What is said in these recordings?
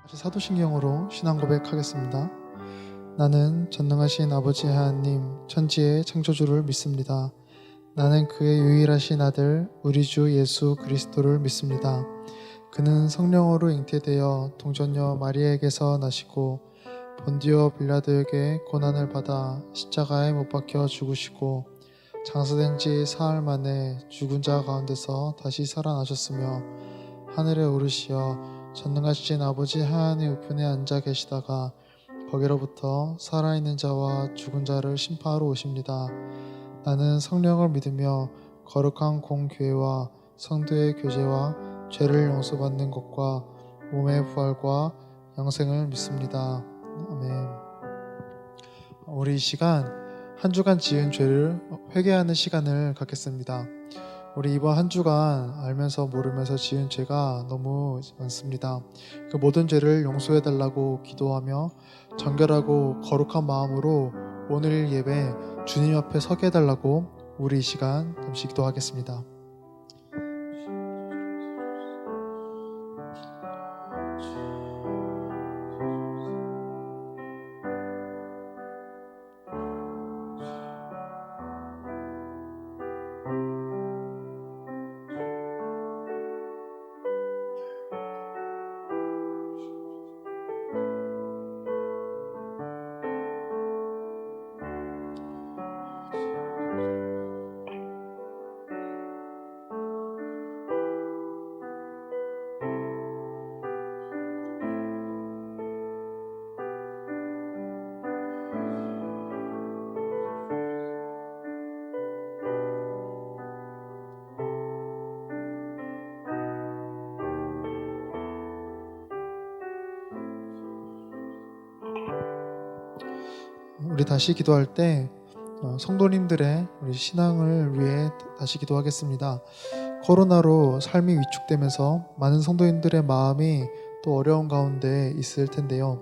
사도신경으로 신앙 고백하겠습니다. 나는 전능하신 아버지 하나님 천지의 창조주를 믿습니다. 나는 그의 유일하신 아들 우리 주 예수 그리스도를 믿습니다. 그는 성령으로 잉태되어 동정녀 마리아에게서 나시고 본디오 빌라도에게 고난을 받아 십자가에 못 박혀 죽으시고 장사된 지 사흘 만에 죽은 자 가운데서 다시 살아나셨으며 하늘에 오르시어 전능하신 아버지 하나님 우편에 앉아 계시다가 거기로부터 살아있는 자와 죽은 자를 심판하러 오십니다. 나는 성령을 믿으며 거룩한 공교회와 성도의 교제와 죄를 용서받는 것과 몸의 부활과 영생을 믿습니다. 아멘. 우리 이 시간 한 주간 지은 죄를 회개하는 시간을 갖겠습니다. 우리 이번 한 주간 알면서 모르면서 지은 죄가 너무 많습니다. 그 모든 죄를 용서해 달라고 기도하며 정결하고 거룩한 마음으로 오늘 예배 주님 앞에 서게 해달라고 우리 이 시간 잠시 기도하겠습니다. 우리 다시 기도할 때 성도님들의 우리 신앙을 위해 다시 기도하겠습니다. 코로나로 삶이 위축되면서 많은 성도님들의 마음이 또 어려운 가운데 있을 텐데요.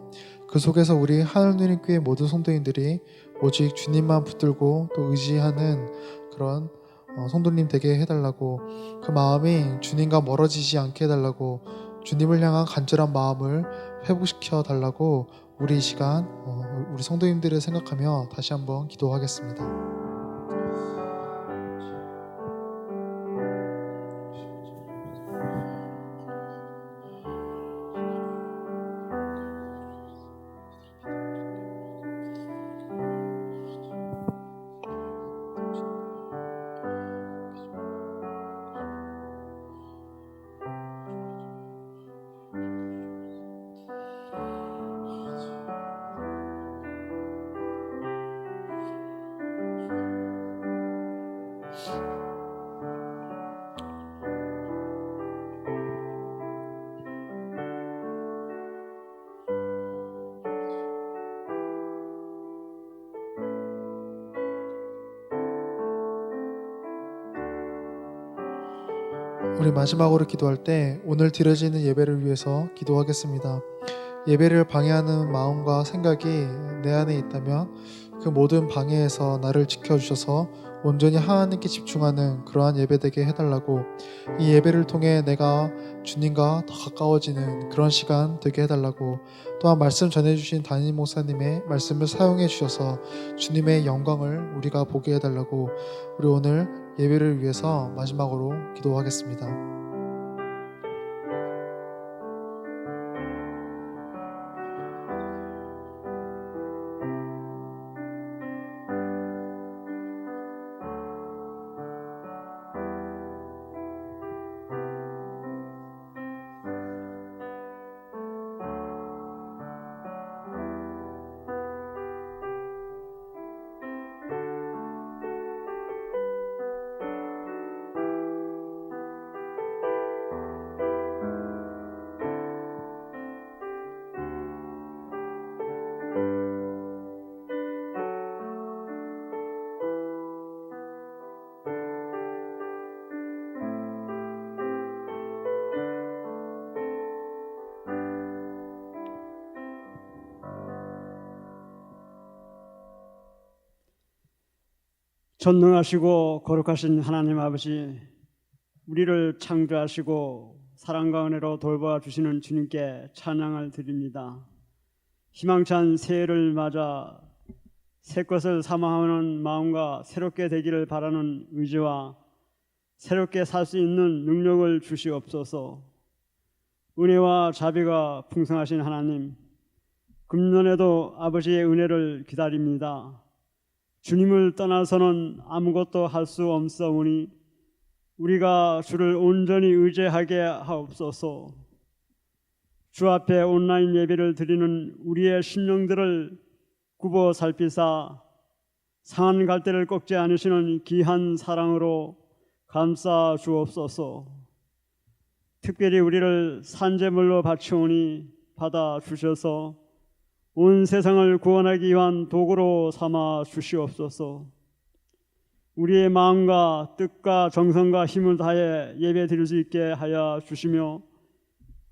그 속에서 우리 하늘누리교회 모든 성도님들이 오직 주님만 붙들고 또 의지하는 그런 성도님 되게 해달라고, 그 마음이 주님과 멀어지지 않게 해달라고, 주님을 향한 간절한 마음을 회복시켜 달라고 우리 이 시간 우리 성도님들을 생각하며 다시 한번 기도하겠습니다. 우리 마지막으로 기도할 때 오늘 드려지는 예배를 위해서 기도하겠습니다. 예배를 방해하는 마음과 생각이 내 안에 있다면 그 모든 방해에서 나를 지켜주셔서 온전히 하나님께 집중하는 그러한 예배 되게 해달라고, 이 예배를 통해 내가 주님과 더 가까워지는 그런 시간 되게 해달라고, 또한 말씀 전해주신 담임 목사님의 말씀을 사용해 주셔서 주님의 영광을 우리가 보게 해달라고, 우리 오늘 예배를 위해서 마지막으로 기도하겠습니다. 전능하시고 거룩하신 하나님 아버지, 우리를 창조하시고 사랑과 은혜로 돌보아 주시는 주님께 찬양을 드립니다. 희망찬 새해를 맞아 새 것을 사모하는 마음과 새롭게 되기를 바라는 의지와 새롭게 살 수 있는 능력을 주시옵소서. 은혜와 자비가 풍성하신 하나님, 금년에도 아버지의 은혜를 기다립니다. 주님을 떠나서는 아무것도 할 수 없사오니 우리가 주를 온전히 의지하게 하옵소서. 주 앞에 온라인 예배를 드리는 우리의 심령들을 굽어 살피사 상한 갈대를 꺾지 않으시는 귀한 사랑으로 감싸 주옵소서. 특별히 우리를 산제물로 바치오니 받아 주셔서 온 세상을 구원하기 위한 도구로 삼아 주시옵소서. 우리의 마음과 뜻과 정성과 힘을 다해 예배 드릴 수 있게 하여 주시며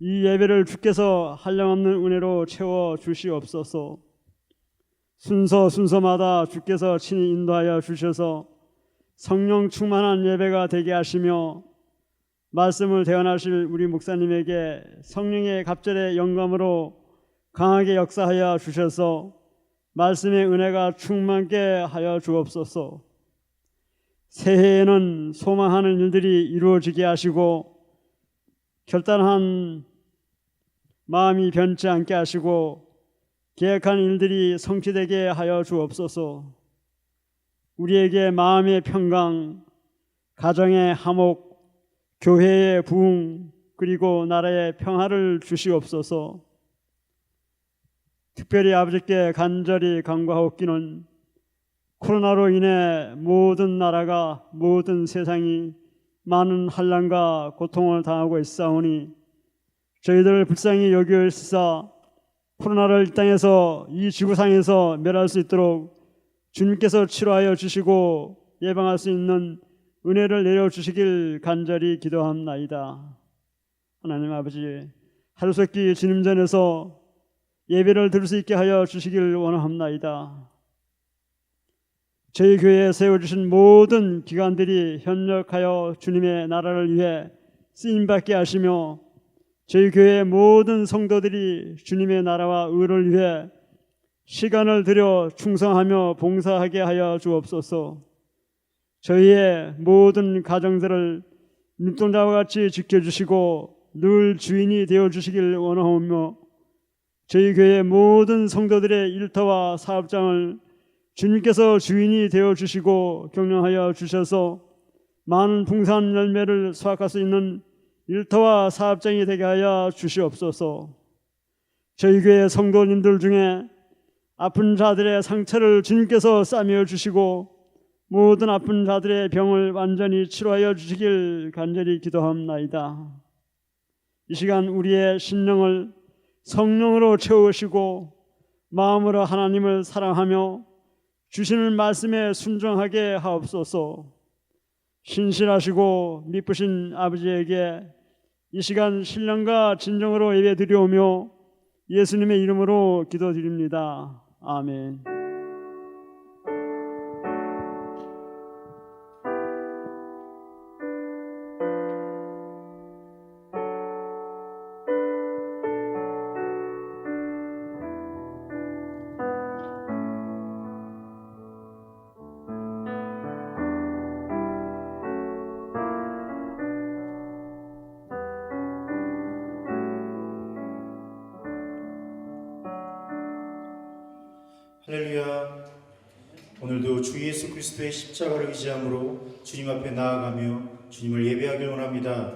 이 예배를 주께서 한량없는 은혜로 채워 주시옵소서. 순서마다 주께서 친히 인도하여 주셔서 성령 충만한 예배가 되게 하시며 말씀을 대언하실 우리 목사님에게 성령의 갑절의 영감으로 강하게 역사하여 주셔서 말씀의 은혜가 충만케 하여 주옵소서. 새해에는 소망하는 일들이 이루어지게 하시고 결단한 마음이 변치 않게 하시고 계획한 일들이 성취되게 하여 주옵소서. 우리에게 마음의 평강, 가정의 화목, 교회의 부흥, 그리고 나라의 평화를 주시옵소서. 특별히 아버지께 간절히 간구하옵기는 코로나로 인해 모든 나라가, 모든 세상이 많은 환난과 고통을 당하고 있사오니 저희들을 불쌍히 여기시사 코로나를 이 땅에서, 이 지구상에서 멸할 수 있도록 주님께서 치료하여 주시고 예방할 수 있는 은혜를 내려주시길 간절히 기도합나이다. 하나님 아버지, 하루세끼 주님 전에서 예배를 드릴 수 있게 하여 주시길 원합나이다. 저희 교회에 세워주신 모든 기관들이 협력하여 주님의 나라를 위해 쓰임받게 하시며 저희 교회의 모든 성도들이 주님의 나라와 의를 위해 시간을 들여 충성하며 봉사하게 하여 주옵소서. 저희의 모든 가정들을 눈동자와 같이 지켜주시고 늘 주인이 되어주시길 원하오며 저희 교회의 모든 성도들의 일터와 사업장을 주님께서 주인이 되어주시고 경영하여 주셔서 많은 풍성한 열매를 수확할 수 있는 일터와 사업장이 되게 하여 주시옵소서. 저희 교회 성도님들 중에 아픈 자들의 상처를 주님께서 싸매어 주시고 모든 아픈 자들의 병을 완전히 치료하여 주시길 간절히 기도합나이다. 이 시간 우리의 심령을 성령으로 채우시고 마음으로 하나님을 사랑하며 주시는 말씀에 순종하게 하옵소서. 신실하시고 미쁘신 아버지에게 이 시간 신령과 진정으로 예배드리오며 예수님의 이름으로 기도드립니다. 아멘. 할렐루야. 오늘도 주 예수 그리스도의 십자가를 의지함으로 주님 앞에 나아가며 주님을 예배하길 원합니다.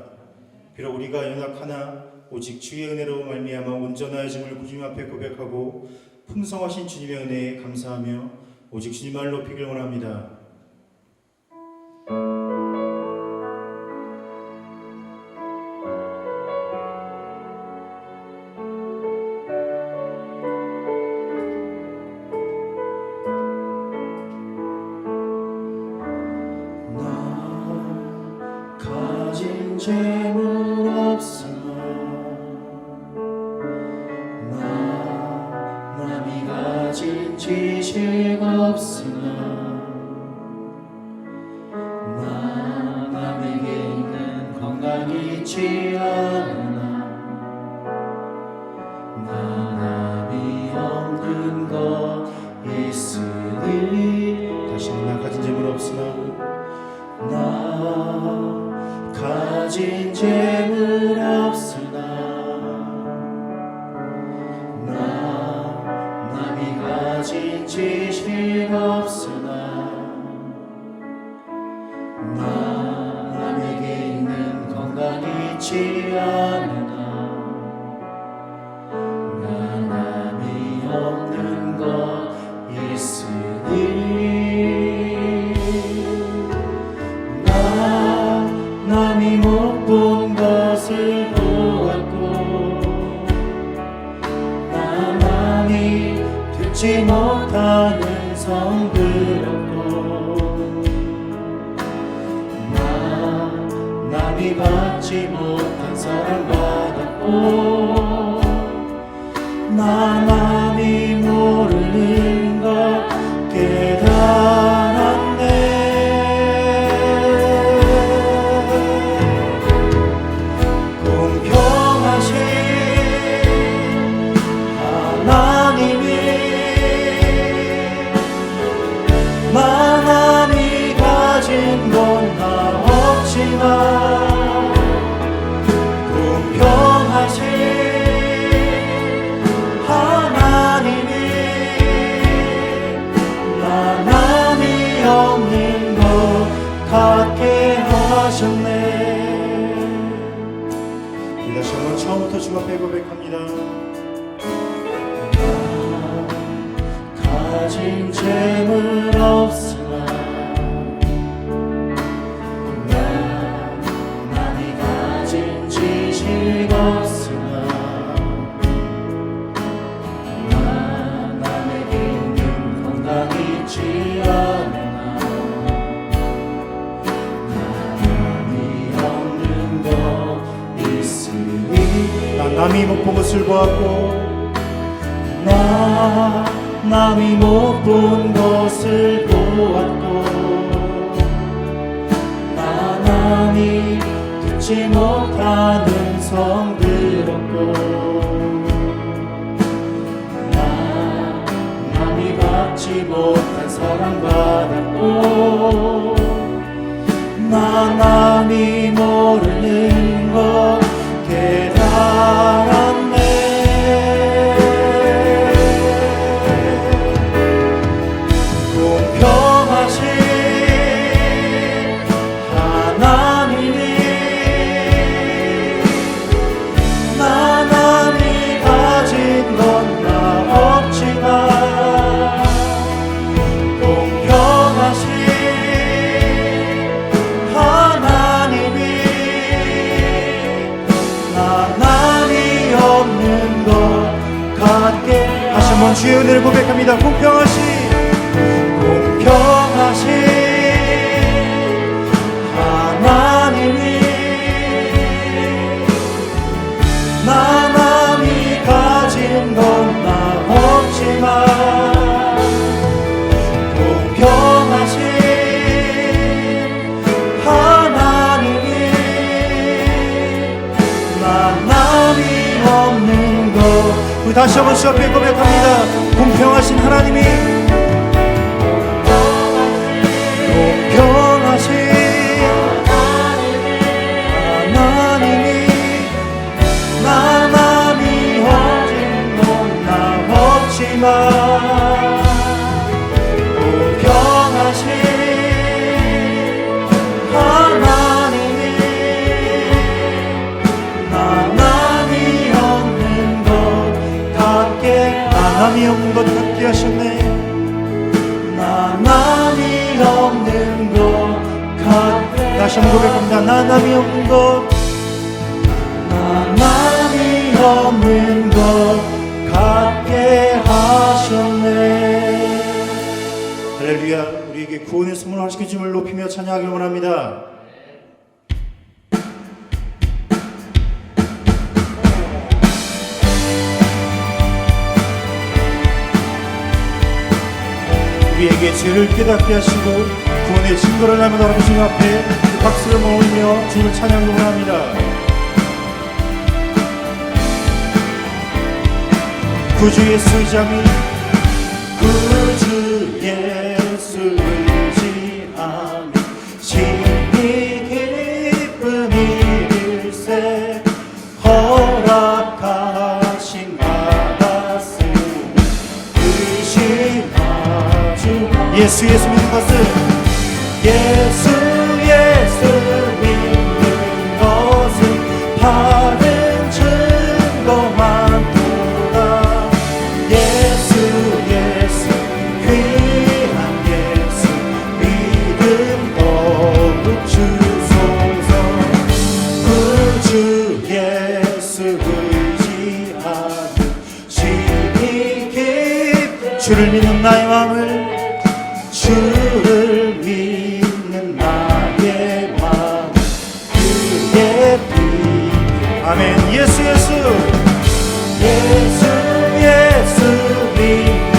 비록 우리가 연약하나 오직 주의 은혜로 말미암아 온전하여짐을 주님 앞에 고백하고 풍성하신 주님의 은혜에 감사하며 오직 주님을 높이길 원합니다. 재물 없으나 남이 가진 지식 없으나 남에게 있는 건강이 있지 않아 남이 없는 것 있으니 다시는 나 가진 재물 없으나 나 가진 재물 없으나 나 남이 가진 지식 없으나 나 남에게 있는 건강이 있지 않으나 나 남이 없는 것 있으니 나 남이 못 본 것을 보았고 나 남이 듣지 못하는 성 들었고 나 남이 받지 못한 사랑 받았고 나 남이 모르는 것 깨달았네 공평하신 하나님이 나 남이 가진 건 다 없지만 공평하신 하나님이 나 남이 없는 것 갖게 하셨네. 우리 다시 한번 처음부터 주 앞에 고백합니다. 가진 재물 없으나 나 남이 가진 지식 없으나 나 남에게 있는 건강이 있지 않으나 나 남이 없는 것 있으니 난 남이 못 본 것을 보았고 나 남이 못 본 것을 보았고 나 남이 듣지 못하는 성 들었고 나 남이 받지 못한 사랑 받았고 나 남이 모르는 것 깨달았네 공평하신 하나님이 나 남이 가진 건 다 없지만 공평하신 하나님이 나 남이 없는 것 갖게 다시 한번 주의 은혜를 고백합니다. 공평하신 하나님이 나 남이 가진 건 다 없지만 공평하신 하나님이 나 남이 없는 것 우리 다시 한번 주 앞에 고백합니다. 공평하신 하나님이 공평하신 하나님이 나 남이 얻은 건 다 없지만 공평하신 하나님이 나 남이 얻는 것 갖게 나 남이 없는 것 갖게 하셨네. 나 남이 없는 것 갖게 다시 한번 고백합니다. 나 남이 없는 것 나 남이 없는 것 갖게 하셨네. 할렐루야. 우리에게 구원의 선물을 하시기 주님을 높이며 찬양하길 원합니다. 우리에게 죄를 깨닫게 하시고 구원의 증거를 나며 돌아오신 주님 앞에 박수를 모으며 주님을 찬양하길 원합니다. 구주 예수 의지함이 구주 예수 의지함이 심히 기쁨이 일세 허락하신 받았으 의심하주 예수 믿는 것은 예수 믿는 것은 바른 증거만보다 예수 귀한 예수 믿음 더욱 주소서 구주 예수 의지하며 심히 주를 믿는 나의 마음을 주를 믿는 나의 마음 그의 피 아멘 예수 믿는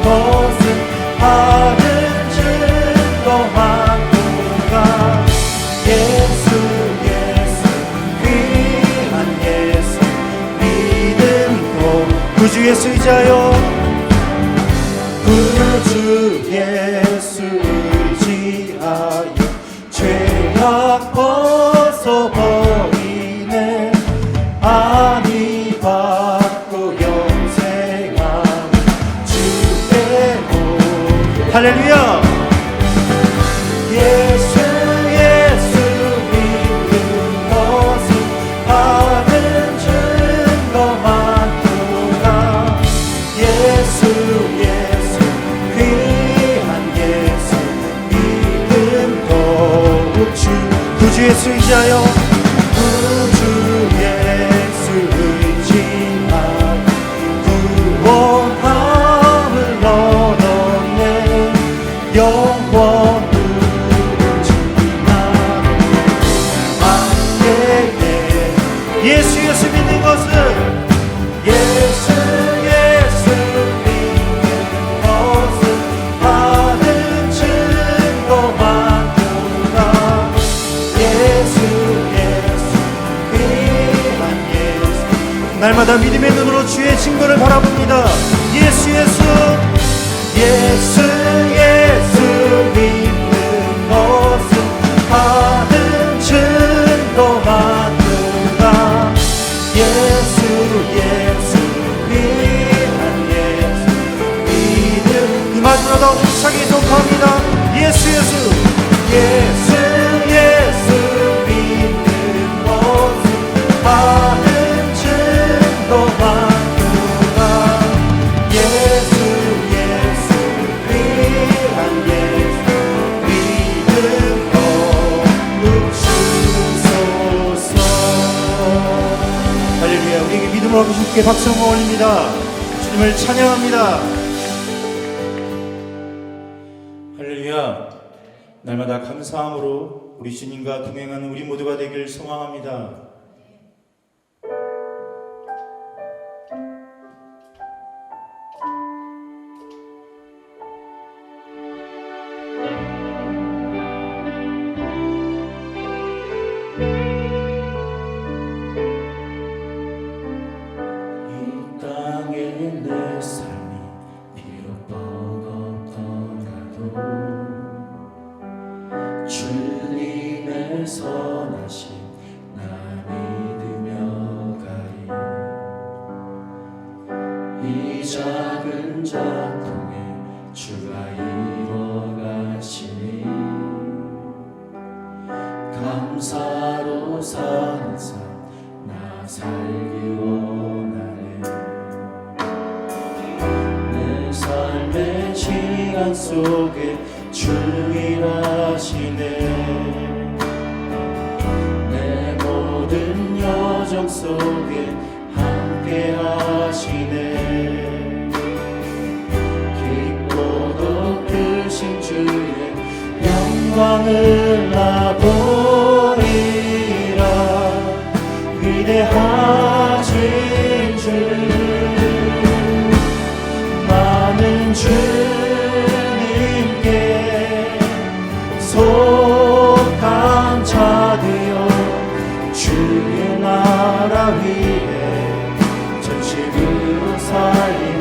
것은 바른 증거만보다 예수 귀한 예수 믿음도 구주 예수 의지하여 구주 예수 의지하여 죄악 벗어버리네 아니 받고 영생한 주께 할렐루야 예수 믿는 것은 바른 증거만보다 예수 귀한 예수 믿음 더욱 구주 예수 의지하여 구주 예수 의지하여 구원함을 얻었네 영원 누리나로 함께해 예수 믿는 것은 예수 믿는 것은 바른 증거만보다 예수 귀한 예수 날마다 믿음의 눈으로 주의 증거를 바라봅니다 예수 믿는 것은 바른 증거만보다 예수 귀한 예수 믿음 그 마지막으로 힘차게 선포합니다 예수 믿는 것은 바른 증거만보다 예수 귀한 예수 믿음 더욱 주소서 할렐루야 우리에게 믿음으로 주님께 박수 한번 올립니다 주님을 찬양합니다 할렐루야 날마다 감사함으로 우리 주님과 동행하는 우리 모두가 되길 소망합니다 내 삶이 비록 버겁더라도 주님의 선하심 나 믿으며 가리 이 작은 작동에 주가 이뤄가시니 감사로 사는 삶 나 살기 원하네 삶의 시간 속에 주 일하시네 내 모든 여정 속에 함께 하시네 깊고도 크신 주의 영광을 나 보리라 위대하신 주 많은 주님께 속한 자 되어 주의 나라 위에 전심으로 살리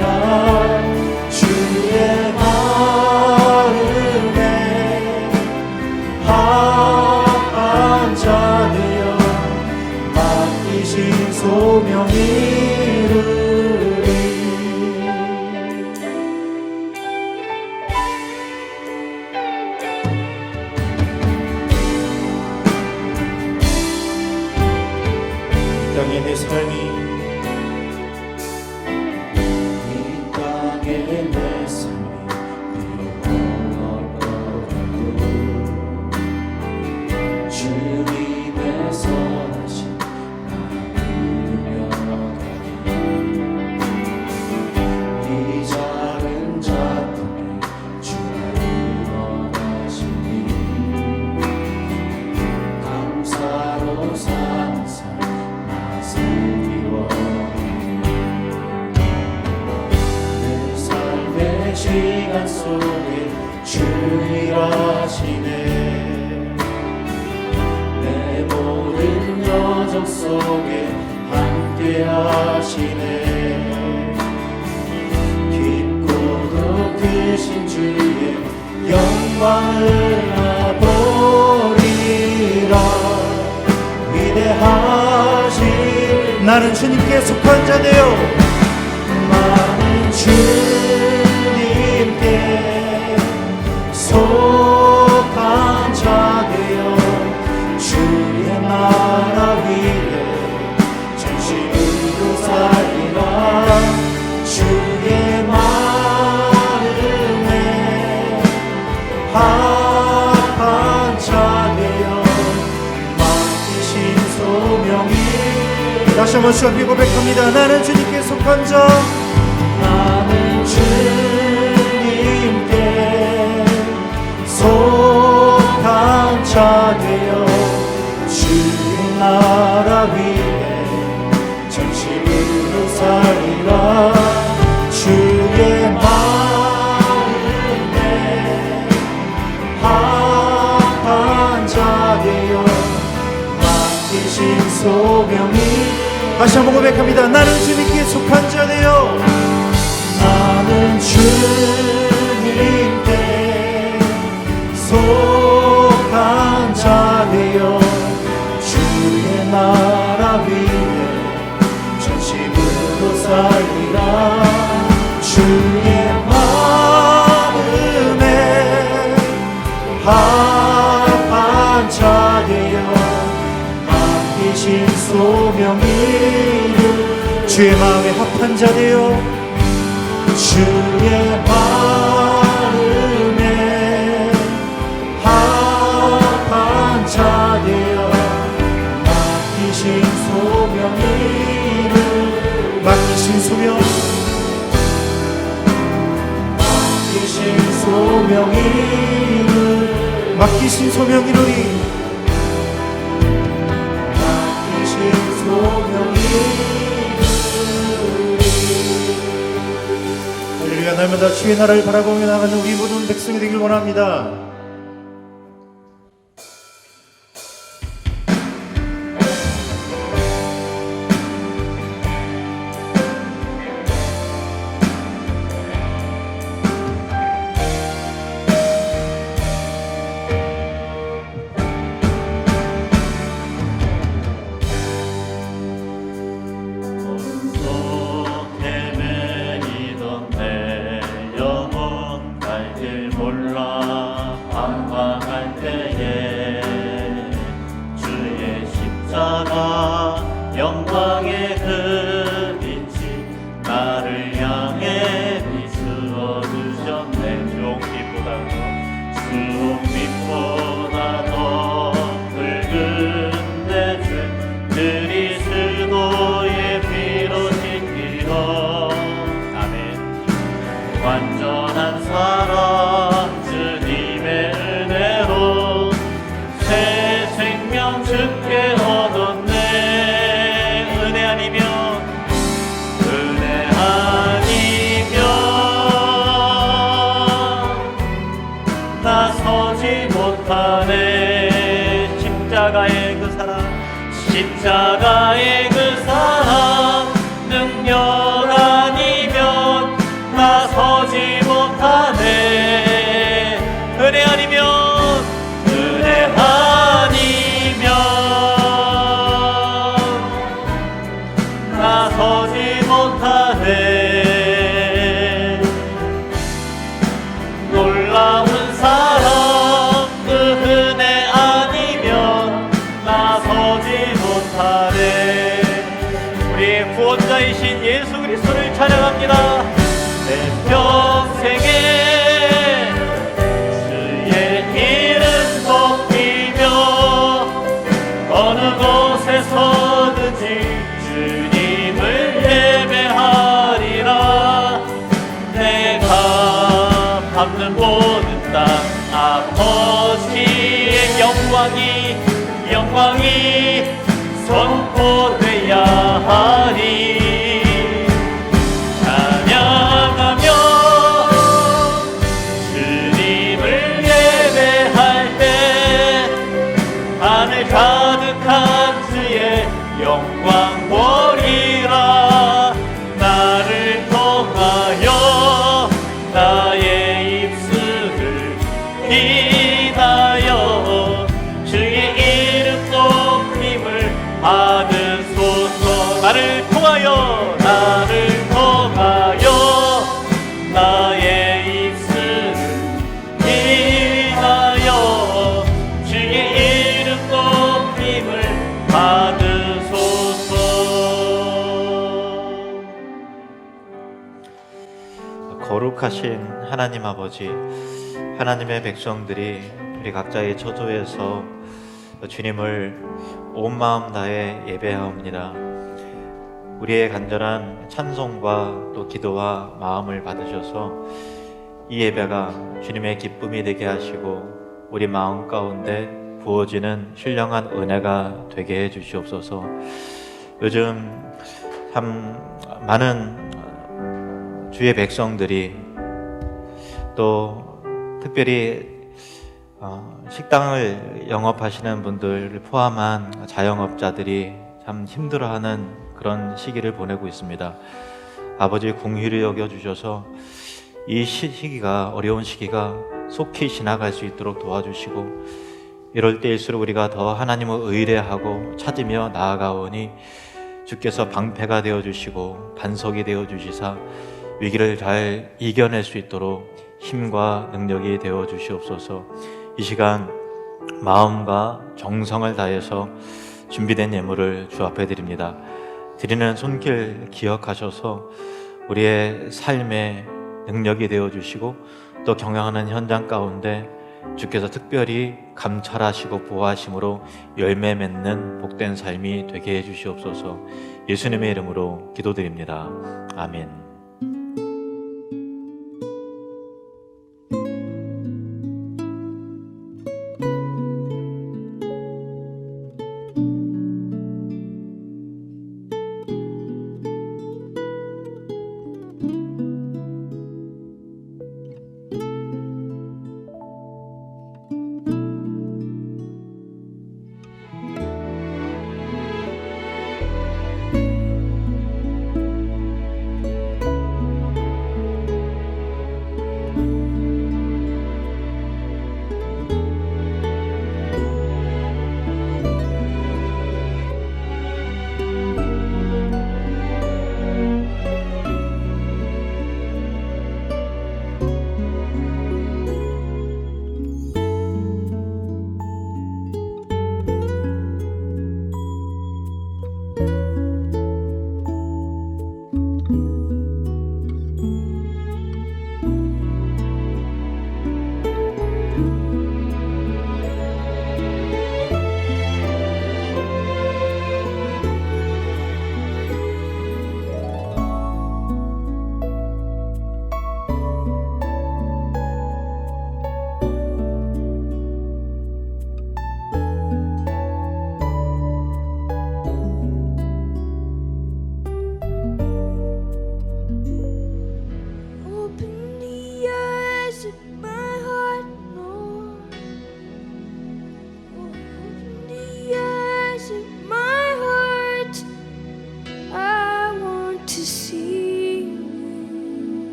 시간 속에 주 일하시네. 내 모든 여정 속에 함께 하시네. 깊고도 크신 주의 영광을 나보리라. 위대하신 나는 주님께 속한 자 되어 나는 주님께 속한 자 되어 주의 나라 위에 전심으로 살리라. 주의 마음에 합한 자 되어 맡기신 소명이. 다시 한번 주 앞에 고백합니다. 나는 주님께 속한 자. 나는 주님께 속한 자 되어 주의 나라 위에 전심으로 살리라. 주의 마음에 합한 자 되어 맡기신 소명이. 다시 한번 고백합니다. 나는 주님께 속한 자 되어 나는 주님께 속한 자 되어 주의 나라 위에 전심으로 살리라. 주의 마음에 합한 자 되어 맡기신 소명이. 주의 마음에 합한 자 되어 주의 마음에 합한 자 되어 맡기신 소명이를. 맡기신 소명. 맡기신 소명이를. 맡기신 소명이로니. 맡기신 소명이를. 할렐루야. 날마다 주의 나라를 바라보며 나가는 우리 모든 백성이 되길 원합니다. 영광의 그 빛이 나를 향해 비추어 주셨네. 주홍빛보다 더 붉은 내 죄 그리스도의 피로 씻기러. 아멘. 완전한 사랑 주님의 은혜로 새 생명 주께 얻었네. 나서지 못하네. 십자가의 그 사랑, 십자가의 그 사랑 능력 아니면 나서지 못하네. 은혜 아니면, 은혜 아니면 나서지 못하네. 놀라운 사랑 그 은혜 아니면 나서지 못하네. 우리의 구원자이신 예수 그리스도를 찬양합니다. 내 평생에 주의 이름 높이며 어느 곳에서든지 주님을 예배하리라. 내가 밟는 모든 땅 아버지의 영광이 선포돼야 하리. 찬양 거룩하신 하나님 아버지, 하나님의 백성들이 우리 각자의 처소에서 주님을 온 마음 다해 예배하옵니다. 우리의 간절한 찬송과 또 기도와 마음을 받으셔서 이 예배가 주님의 기쁨이 되게 하시고 우리 마음 가운데 부어지는 신령한 은혜가 되게 해 주시옵소서. 요즘 참 많은 주의 백성들이 또 특별히 식당을 영업하시는 분들을 포함한 자영업자들이 참 힘들어하는 그런 시기를 보내고 있습니다. 아버지 긍휼히 여겨주셔서 이 시기가, 어려운 시기가 속히 지나갈 수 있도록 도와주시고, 이럴 때일수록 우리가 더 하나님을 의뢰하고 찾으며 나아가오니 주께서 방패가 되어주시고 반석이 되어주시사 위기를 잘 이겨낼 수 있도록 힘과 능력이 되어주시옵소서. 이 시간 마음과 정성을 다해서 준비된 예물을 주 앞에 드립니다. 드리는 손길 기억하셔서 우리의 삶에 능력이 되어주시고 또 경영하는 현장 가운데 주께서 특별히 감찰하시고 보호하심으로 열매 맺는 복된 삶이 되게 해주시옵소서. 예수님의 이름으로 기도드립니다. 아멘.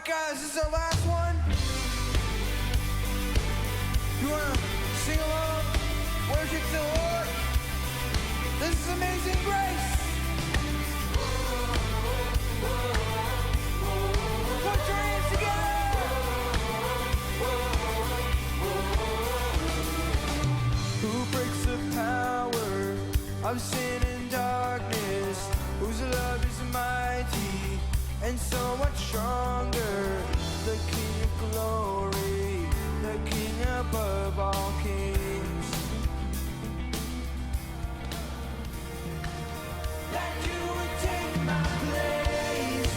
Guys, this is our last one. You wanna sing along? Worship the Lord. This is Amazing Grace. Put your hands together. Who breaks the power of sin and darkness? Whose love is mighty and so much stronger? The King of glory, the King above all kings. That you would take my place,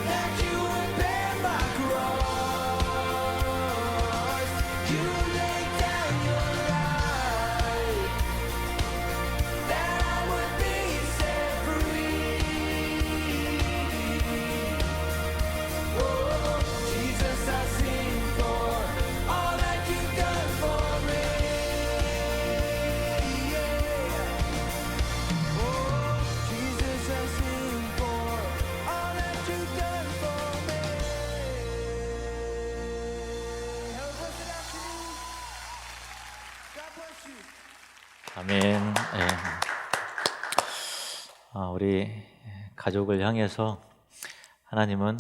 that you would bear my cross. You laid down your life, that I would be set free. Jesus, I sing for all that you've done for me. Yeah. Oh, Jesus, I sing for all that you've done for me. Have a blessed afternoon. God bless you. 아멘. 예. 우리 가족을 향해서 하나님은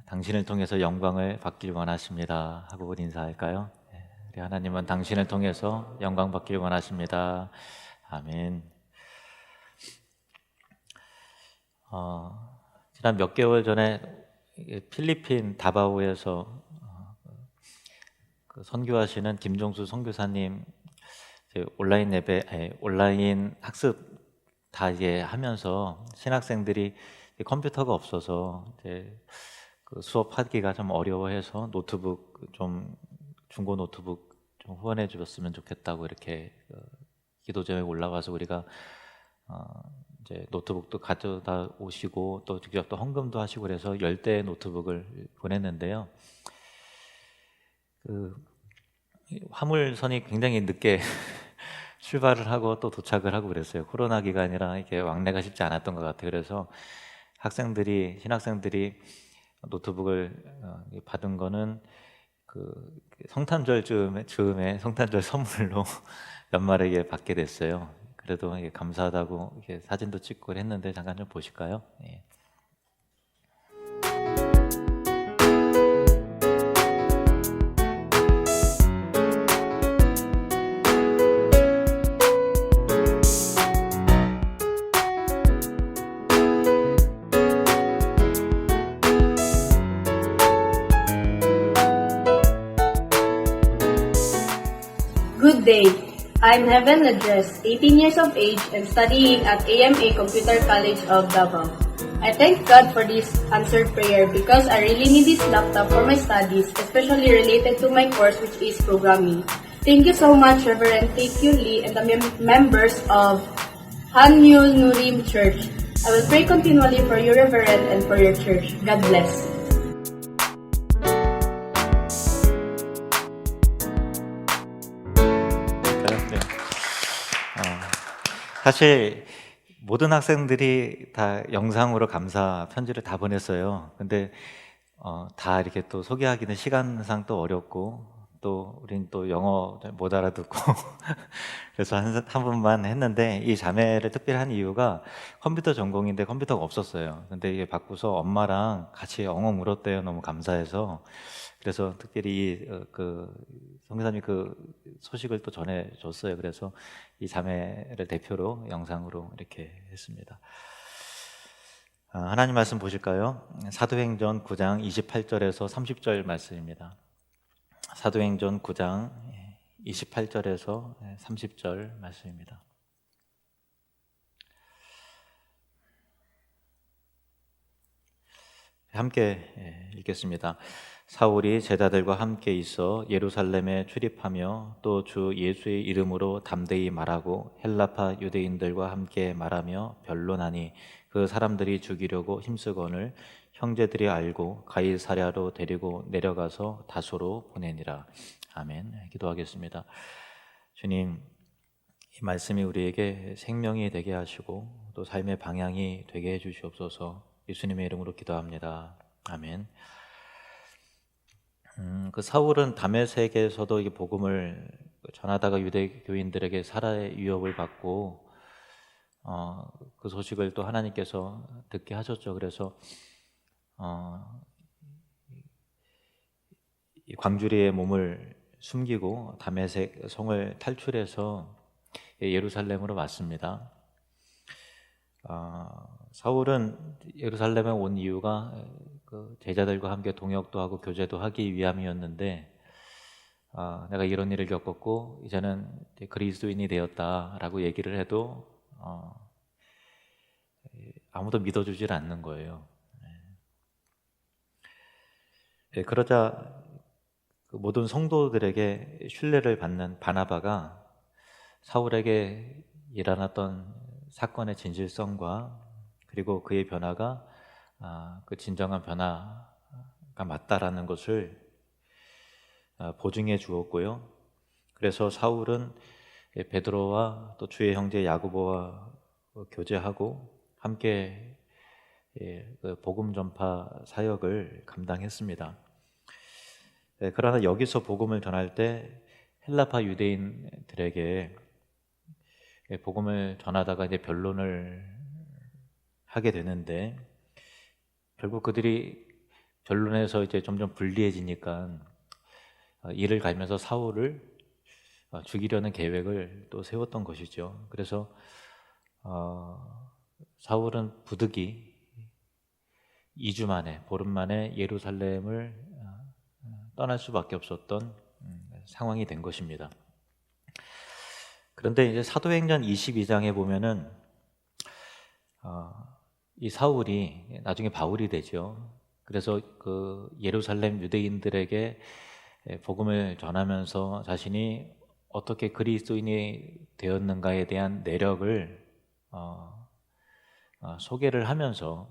당신을 통해서 영광을 받길 원하십니다 하고 인사할까요? 우리 하나님은 당신을 통해서 영광 받길 원하십니다. 아멘. 지난 몇 개월 전에 필리핀 다바오에서 그 선교하시는 김종수 선교사님 온라인 예배, 온라인 학습 다 이제 하면서 신학생들이 컴퓨터가 없어서 이제 그 수업하기가 좀 어려워해서 노트북 좀 중고 노트북 좀 후원해 주셨으면 좋겠다고 이렇게 기도 제목에 올라와서 우리가 이제 노트북도 가져다 오시고 또 직접 또 헌금도 하시고 그래서 10대의 노트북을 보냈는데요. 그 화물선이 굉장히 늦게 출발을 하고 또 도착을 하고 그랬어요. 코로나 기간이라 이렇게 왕래가 쉽지 않았던 것 같아요. 그래서 신학생들이 노트북을 받은 거는 그 성탄절 즈음에 성탄절 선물로 연말에 받게 됐어요. 그래도 감사하다고 이렇게 사진도 찍고 했는데 잠깐 좀 보실까요? 예. Good day. I'm Heaven Address, 18 years of age and studying at AMA Computer College of Davao. I thank God for this answered prayer because I really need this laptop for my studies, especially related to my course which is programming. Thank you so much, Reverend T.Q. Lee and the members of Hanyul Nurim Church. I will pray continually for you, Reverend, and for your church. God bless. 네. 사실 모든 학생들이 다 영상으로 감사 편지를 다 보냈어요. 근데 다 이렇게 또 소개하기는 시간상 또 어렵고 또 우린 또 영어 못 알아듣고 그래서 한 분만 했는데 이 자매를 특별히 한 이유가 컴퓨터 전공인데 컴퓨터가 없었어요. 근데 이게 바꾸서 엄마랑 같이 엉엉 울었대요. 너무 감사해서. 그래서 특별히 그 선교사님이 그 소식을 또 전해줬어요. 그래서 이 자매를 대표로 영상으로 이렇게 했습니다. 하나님 말씀 보실까요? 사도행전 9장 28절에서 30절 말씀입니다. 사도행전 9장 28절에서 30절 말씀입니다. 함께 읽겠습니다. 사울이 제자들과 함께 있어 예루살렘에 출입하며 또 주 예수의 이름으로 담대히 말하고 헬라파 유대인들과 함께 말하며 변론하니 그 사람들이 죽이려고 힘쓰거늘 형제들이 알고 가이사랴로 데리고 내려가서 다소로 보내니라. 아멘. 기도하겠습니다. 주님, 이 말씀이 우리에게 생명이 되게 하시고 또 삶의 방향이 되게 해주시옵소서. 예수님의 이름으로 기도합니다. 아멘. 그 사울은 다메섹에서도 이 복음을 전하다가 유대 교인들에게 살아의 위협을 받고 그 소식을 또 하나님께서 듣게 하셨죠. 그래서 이 광주리에 몸을 숨기고 다메섹 성을 탈출해서 예루살렘으로 왔습니다. 사울은 예루살렘에 온 이유가 그 제자들과 함께 동역도 하고 교제도 하기 위함이었는데 내가 이런 일을 겪었고 이제는 그리스도인이 되었다라고 얘기를 해도 아무도 믿어주질 않는 거예요. 그러자 그 모든 성도들에게 신뢰를 받는 바나바가 사울에게 일어났던 사건의 진실성과 그리고 그의 변화가 그 진정한 변화가 맞다라는 것을 보증해 주었고요. 그래서 사울은 베드로와 또 주의 형제 야고보와 교제하고 함께 그 복음 전파 사역을 감당했습니다. 그러나 여기서 복음을 전할 때 헬라파 유대인들에게 복음을 전하다가 이제 변론을 하게 되는데 결국 그들이 변론에서 이제 점점 불리해지니까 이를 갈면서 사울을 죽이려는 계획을 또 세웠던 것이죠. 그래서 사울은 부득이 2주 만에, 보름 만에 예루살렘을 떠날 수밖에 없었던 상황이 된 것입니다. 그런데 이제 사도행전 22장에 보면은 이 사울이 나중에 바울이 되죠. 그래서 그 예루살렘 유대인들에게 복음을 전하면서 자신이 어떻게 그리스도인이 되었는가에 대한 내력을 소개를 하면서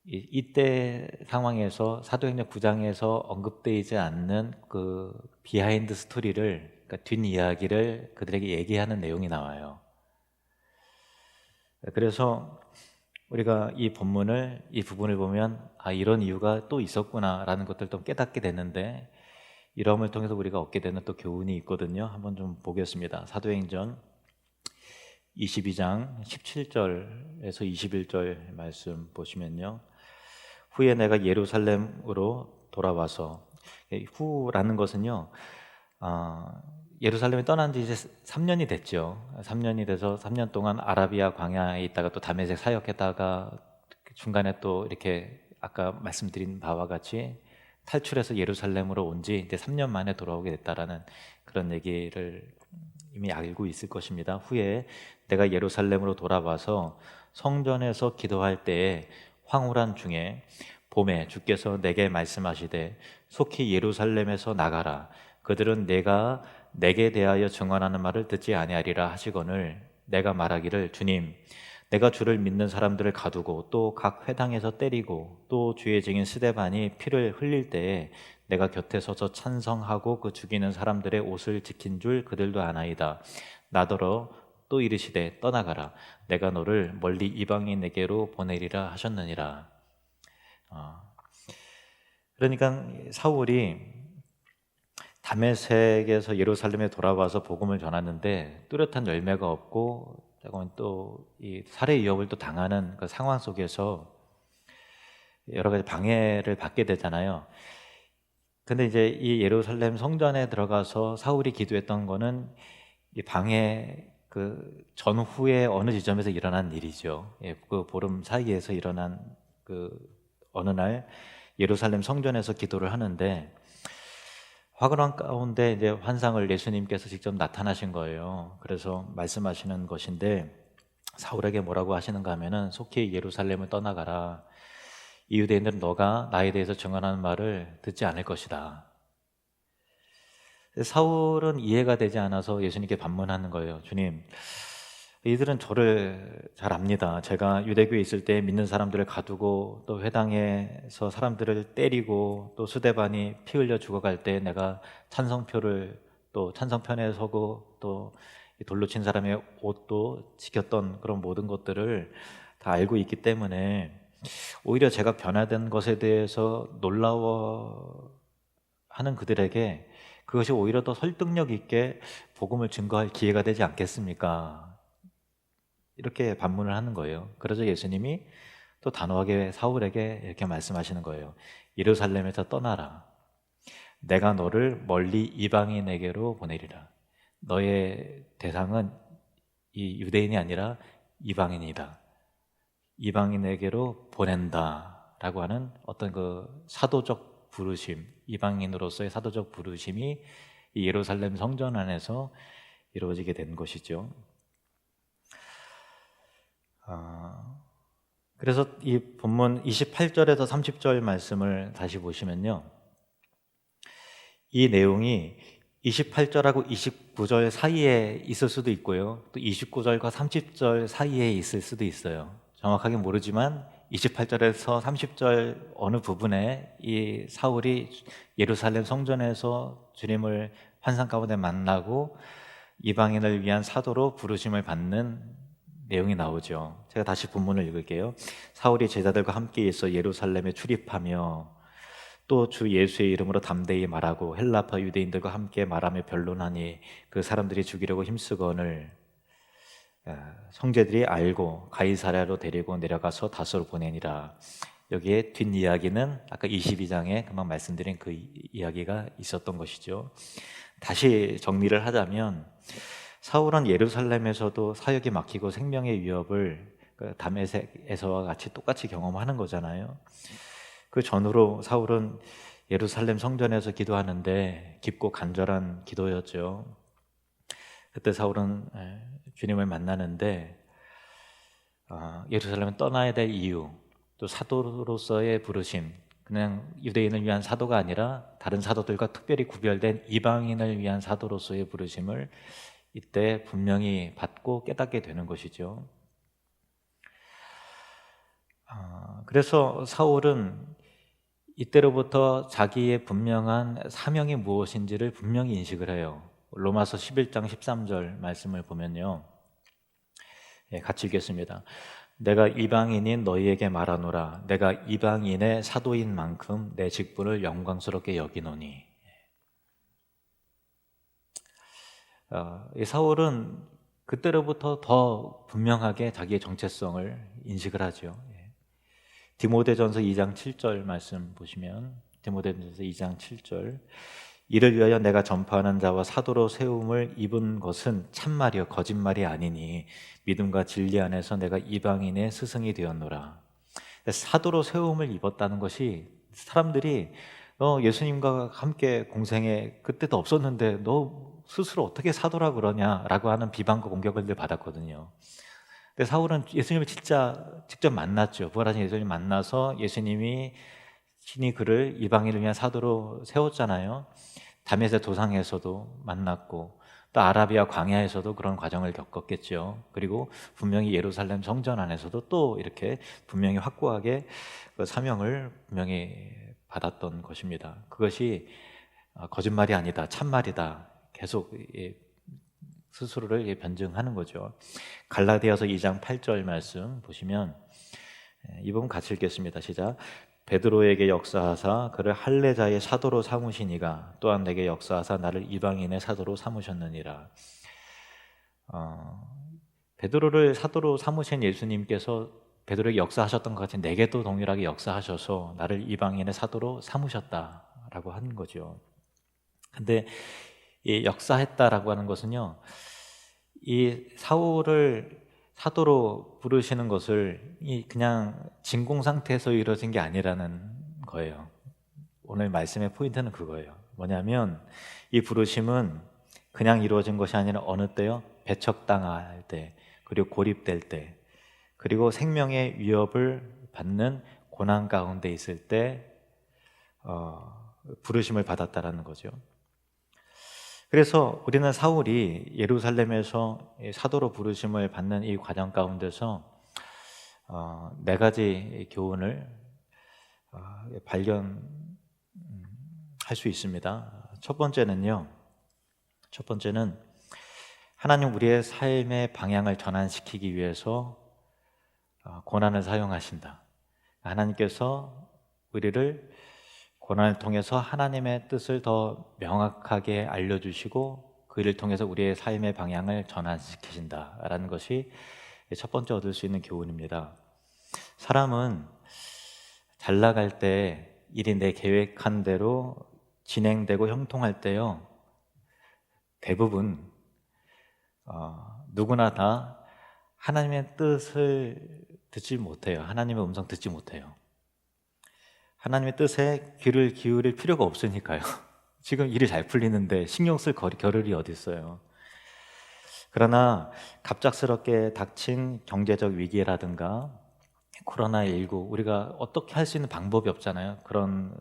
이때 상황에서 사도행전 9장에서 언급되지 않는 그 비하인드 스토리를, 그러니까 뒷이야기를 그들에게 얘기하는 내용이 나와요. 그래서 우리가 이 본문을, 이 부분을 보면 이런 이유가 또 있었구나라는 것들을 좀 깨닫게 되는데, 이러함을 통해서 우리가 얻게 되는 또 교훈이 있거든요. 한번 좀 보겠습니다. 사도행전 22장 17절에서 21절 말씀 보시면요. 후에 내가 예루살렘으로 돌아와서, 후라는 것은요, 예루살렘에 떠난 지 이제 3년이 됐죠. 3년이 돼서 3년 동안 아라비아 광야에 있다가 또 다메섹 사역했다가 중간에 또 이렇게 아까 말씀드린 바와 같이 탈출해서 예루살렘으로 온 지 이제 3년 만에 돌아오게 됐다라는 그런 얘기를 이미 알고 있을 것입니다. 후에 내가 예루살렘으로 돌아와서 성전에서 기도할 때에 황홀한 중에 봄에 주께서 내게 말씀하시되 속히 예루살렘에서 나가라. 그들은 내가 내게 대하여 증언하는 말을 듣지 아니하리라 하시거늘 내가 말하기를 주님 내가 주를 믿는 사람들을 가두고 또 각 회당에서 때리고 또 주의 증인 스데반이 피를 흘릴 때에 내가 곁에 서서 찬성하고 그 죽이는 사람들의 옷을 지킨 줄 그들도 아나이다. 나더러 또 이르시되 떠나가라. 내가 너를 멀리 이방인에게로 보내리라 하셨느니라. 그러니까 사울이 다메섹에서 예루살렘에 돌아와서 복음을 전하는데 뚜렷한 열매가 없고 또 이 살해 위협을 또 당하는 그 상황 속에서 여러 가지 방해를 받게 되잖아요. 근데 이제 이 예루살렘 성전에 들어가서 사울이 기도했던 거는 이 방해 그 전후에 어느 지점에서 일어난 일이죠. 그 보름 사이에서 일어난 그 어느 날 예루살렘 성전에서 기도를 하는데 화그런 가운데 이제 환상을 예수님께서 직접 나타나신 거예요. 그래서 말씀하시는 것인데 사울에게 뭐라고 하시는가 하면은 속히 예루살렘을 떠나가라. 이 유대인들은 너가 나에 대해서 증언하는 말을 듣지 않을 것이다. 사울은 이해가 되지 않아서 예수님께 반문하는 거예요. 주님, 이들은 저를 잘 압니다. 제가 유대교에 있을 때 믿는 사람들을 가두고 또 회당에서 사람들을 때리고 또 스데반이 피 흘려 죽어갈 때 내가 찬성표를 또 찬성편에 서고 또 돌로 친 사람의 옷도 지켰던 그런 모든 것들을 다 알고 있기 때문에 오히려 제가 변화된 것에 대해서 놀라워하는 그들에게 그것이 오히려 더 설득력 있게 복음을 증거할 기회가 되지 않겠습니까? 이렇게 반문을 하는 거예요. 그래서 예수님이 또 단호하게 사울에게 이렇게 말씀하시는 거예요. 예루살렘에서 떠나라. 내가 너를 멀리 이방인에게로 보내리라. 너의 대상은 이 유대인이 아니라 이방인이다. 이방인에게로 보낸다라고 하는 어떤 그 사도적 부르심, 이방인으로서의 사도적 부르심이 이 예루살렘 성전 안에서 이루어지게 된 것이죠. 그래서 이 본문 28절에서 30절 말씀을 다시 보시면요, 이 내용이 28절하고 29절 사이에 있을 수도 있고요, 또 29절과 30절 사이에 있을 수도 있어요. 정확하게 모르지만 28절에서 30절 어느 부분에 이 사울이 예루살렘 성전에서 주님을 환상 가운데 만나고 이방인을 위한 사도로 부르심을 받는 내용이 나오죠. 제가 다시 본문을 읽을게요. 사울이 제자들과 함께 있어 예루살렘에 출입하며 또 주 예수의 이름으로 담대히 말하고 헬라파 유대인들과 함께 말하며 변론하니 그 사람들이 죽이려고 힘쓰거늘 형제들이 알고 가이사랴로 데리고 내려가서 다소로 보내니라. 여기에 뒷이야기는 아까 22장에 금방 말씀드린 그 이야기가 있었던 것이죠. 다시 정리를 하자면 사울은 예루살렘에서도 사역이 막히고 생명의 위협을 다메섹에서와 같이 똑같이 경험하는 거잖아요. 그 전후로 사울은 예루살렘 성전에서 기도하는데 깊고 간절한 기도였죠. 그때 사울은 주님을 만나는데 예루살렘을 떠나야 될 이유, 또 사도로서의 부르심, 그냥 유대인을 위한 사도가 아니라 다른 사도들과 특별히 구별된 이방인을 위한 사도로서의 부르심을 이때 분명히 받고 깨닫게 되는 것이죠. 그래서 사울은 이때로부터 자기의 분명한 사명이 무엇인지를 분명히 인식을 해요. 로마서 11장 13절 말씀을 보면요, 같이 읽겠습니다. 내가 이방인인 너희에게 말하노라. 내가 이방인의 사도인 만큼 내 직분을 영광스럽게 여기노니. 이 사울은 그때로부터 더 분명하게 자기의 정체성을 인식을 하죠. 디모데전서 2장 7절 말씀 보시면, 디모데전서 2장 7절, 이를 위하여 내가 전파하는 자와 사도로 세움을 입은 것은 참말이요 거짓말이 아니니 믿음과 진리 안에서 내가 이방인의 스승이 되었노라. 사도로 세움을 입었다는 것이, 사람들이 너 예수님과 함께 공생에 그때도 없었는데 너 스스로 어떻게 사도라 그러냐라고 하는 비방과 공격을 늘 받았거든요. 근데 사울은 예수님을 진짜 직접 만났죠. 부활하신 예수님 만나서 예수님이 신이 그를 이방인을 위한 사도로 세웠잖아요. 다메섹 도상에서도 만났고 또 아라비아 광야에서도 그런 과정을 겪었겠죠. 그리고 분명히 예루살렘 성전 안에서도 또 이렇게 분명히 확고하게 그 사명을 분명히 받았던 것입니다. 그것이 거짓말이 아니다, 참말이다, 계속 스스로를 변증하는 거죠. 갈라디아서 2장 8절 말씀 보시면, 이 부분 같이 읽겠습니다. 시작. 베드로에게 역사하사 그를 할례자의 사도로 삼으시니가 또한 내게 역사하사 나를 이방인의 사도로 삼으셨느니라. 베드로를 사도로 삼으신 예수님께서 베드로에게 역사하셨던 것 같이 내게도 동일하게 역사하셔서 나를 이방인의 사도로 삼으셨다라고 하는 거죠. 근데 이 역사했다라고 하는 것은요, 이 사울을 사도로 부르시는 것을 그냥 진공 상태에서 이루어진 게 아니라는 거예요. 오늘 말씀의 포인트는 그거예요. 뭐냐면 이 부르심은 그냥 이루어진 것이 아니라 어느 때요? 배척당할 때, 그리고 고립될 때, 그리고 생명의 위협을 받는 고난 가운데 있을 때 부르심을 받았다라는 거죠. 그래서 우리는 사울이 예루살렘에서 사도로 부르심을 받는 이 과정 가운데서 네 가지 교훈을 발견할 수 있습니다. 첫 번째는 하나님 우리의 삶의 방향을 전환시키기 위해서 고난을 사용하신다. 하나님께서 우리를 고난을 통해서 하나님의 뜻을 더 명확하게 알려주시고 그 일을 통해서 우리의 삶의 방향을 전환시키신다라는 것이 첫 번째 얻을 수 있는 교훈입니다. 사람은 잘 나갈 때 일이 내 계획한 대로 진행되고 형통할 때요, 대부분 누구나 다 하나님의 뜻을 듣지 못해요. 하나님의 음성 듣지 못해요. 하나님의 뜻에 귀를 기울일 필요가 없으니까요. 지금 일이 잘 풀리는데 신경 쓸 겨를이 어디 있어요. 그러나 갑작스럽게 닥친 경제적 위기라든가 코로나19, 우리가 어떻게 할 수 있는 방법이 없잖아요. 그런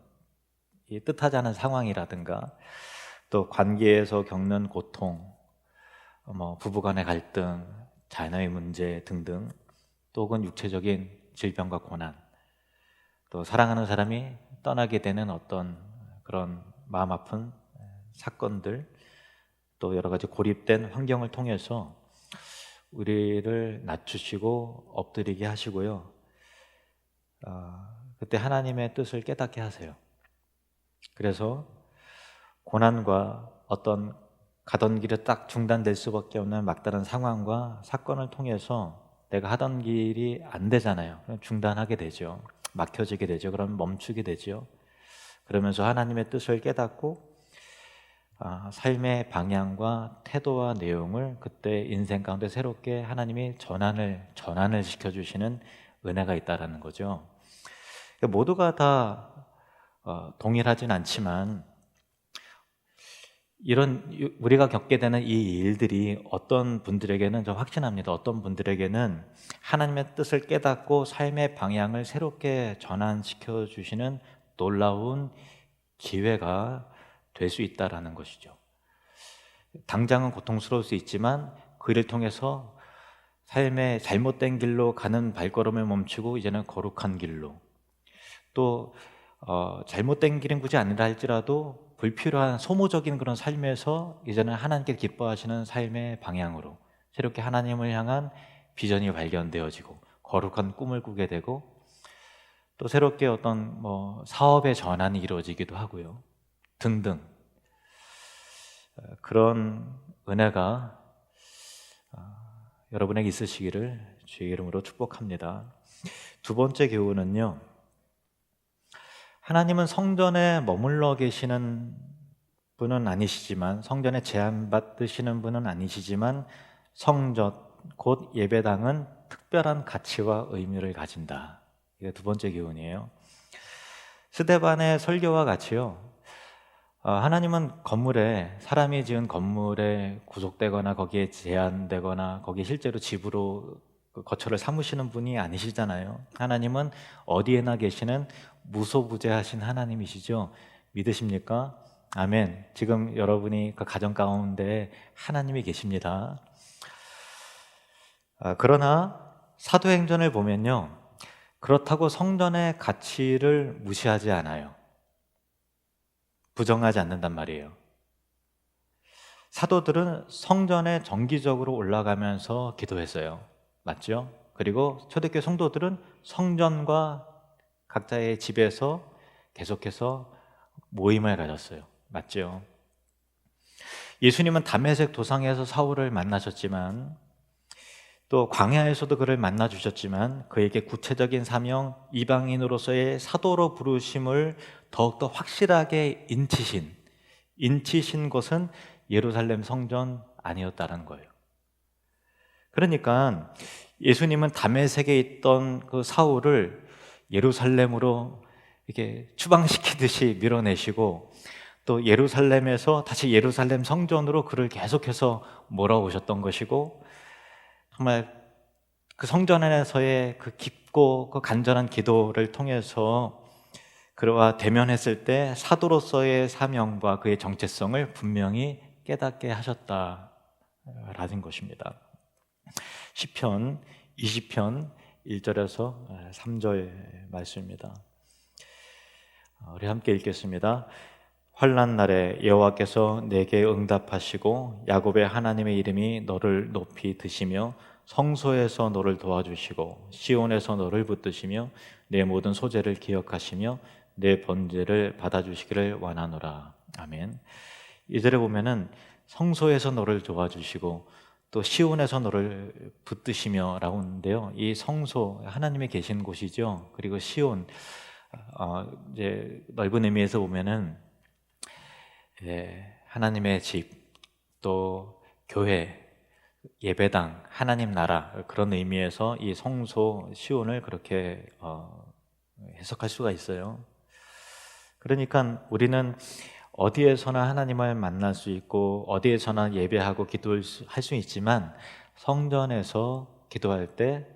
뜻하지 않은 상황이라든가 또 관계에서 겪는 고통, 부부간의 갈등, 자녀의 문제 등등, 또 혹은 육체적인 질병과 고난, 또 사랑하는 사람이 떠나게 되는 어떤 그런 마음 아픈 사건들, 또 여러 가지 고립된 환경을 통해서 우리를 낮추시고 엎드리게 하시고요, 그때 하나님의 뜻을 깨닫게 하세요. 그래서 고난과 어떤 가던 길이 딱 중단될 수밖에 없는 막다른 상황과 사건을 통해서 내가 하던 길이 안 되잖아요. 그럼 중단하게 되죠. 막혀지게 되죠. 그럼 멈추게 되죠. 그러면서 하나님의 뜻을 깨닫고 삶의 방향과 태도와 내용을 그때 인생 가운데 새롭게 하나님이 전환을 시켜주시는 은혜가 있다라는 거죠. 모두가 다 동일하진 않지만 우리가 겪게 되는 이 일들이 어떤 분들에게는, 저 확신합니다, 어떤 분들에게는 하나님의 뜻을 깨닫고 삶의 방향을 새롭게 전환시켜 주시는 놀라운 기회가 될 수 있다라는 것이죠. 당장은 고통스러울 수 있지만 그 일을 통해서 삶의 잘못된 길로 가는 발걸음을 멈추고 이제는 거룩한 길로, 또 잘못된 길은 굳이 아니라 할지라도 불필요한 소모적인 그런 삶에서 이제는 하나님께 기뻐하시는 삶의 방향으로 새롭게 하나님을 향한 비전이 발견되어지고 거룩한 꿈을 꾸게 되고, 또 새롭게 어떤 사업의 전환이 이루어지기도 하고요, 등등. 그런 은혜가 여러분에게 있으시기를 주의 이름으로 축복합니다. 두 번째 교훈은요, 하나님은 성전에 머물러 계시는 분은 아니시지만, 성전에 제한받으시는 분은 아니시지만 성전, 곧 예배당은 특별한 가치와 의미를 가진다. 이게 두 번째 교훈이에요. 스데반의 설교와 같이요, 하나님은 사람이 지은 건물에 구속되거나 거기에 제한되거나 거기에 실제로 집으로 거처를 삼으시는 분이 아니시잖아요. 하나님은 어디에나 계시는 무소부재하신 하나님이시죠. 믿으십니까? 아멘. 지금 여러분이 그 가정 가운데 하나님이 계십니다. 그러나 사도행전을 보면요, 그렇다고 성전의 가치를 무시하지 않아요. 부정하지 않는단 말이에요. 사도들은 성전에 정기적으로 올라가면서 기도했어요. 맞죠? 그리고 초대교회 성도들은 성전과 각자의 집에서 계속해서 모임을 가졌어요. 맞죠? 예수님은 다메섹 도상에서 사울을 만나셨지만, 또 광야에서도 그를 만나 주셨지만, 그에게 구체적인 사명, 이방인으로서의 사도로 부르심을 더욱더 확실하게 인치신 것은 예루살렘 성전 아니었다는 거예요. 그러니까 예수님은 다메섹에 있던 그 사울을 예루살렘으로 이렇게 추방시키듯이 밀어내시고, 또 예루살렘에서 다시 예루살렘 성전으로 그를 계속해서 몰아오셨던 것이고, 정말 그 성전 안에서의 그 깊고 그 간절한 기도를 통해서 그와 대면했을 때 사도로서의 사명과 그의 정체성을 분명히 깨닫게 하셨다라는 것입니다. 시편 20편 1절에서 3절 말씀입니다. 우리 함께 읽겠습니다. 환난 날에 여호와께서 내게 응답하시고 야곱의 하나님의 이름이 너를 높이 드시며 성소에서 너를 도와주시고 시온에서 너를 붙드시며 내 모든 소재를 기억하시며 내 번제를 받아주시기를 원하노라. 아멘. 이절에 보면은 성소에서 너를 도와주시고 또 시온에서 너를 붙드시며 라고 하는데요, 이 성소, 하나님이 계신 곳이죠. 그리고 시온, 이제 넓은 의미에서 보면은 하나님의 집, 또 교회, 예배당, 하나님 나라, 그런 의미에서 이 성소, 시온을 그렇게 해석할 수가 있어요. 그러니까 우리는 어디에서나 하나님을 만날 수 있고 어디에서나 예배하고 기도할 수 있지만, 성전에서 기도할 때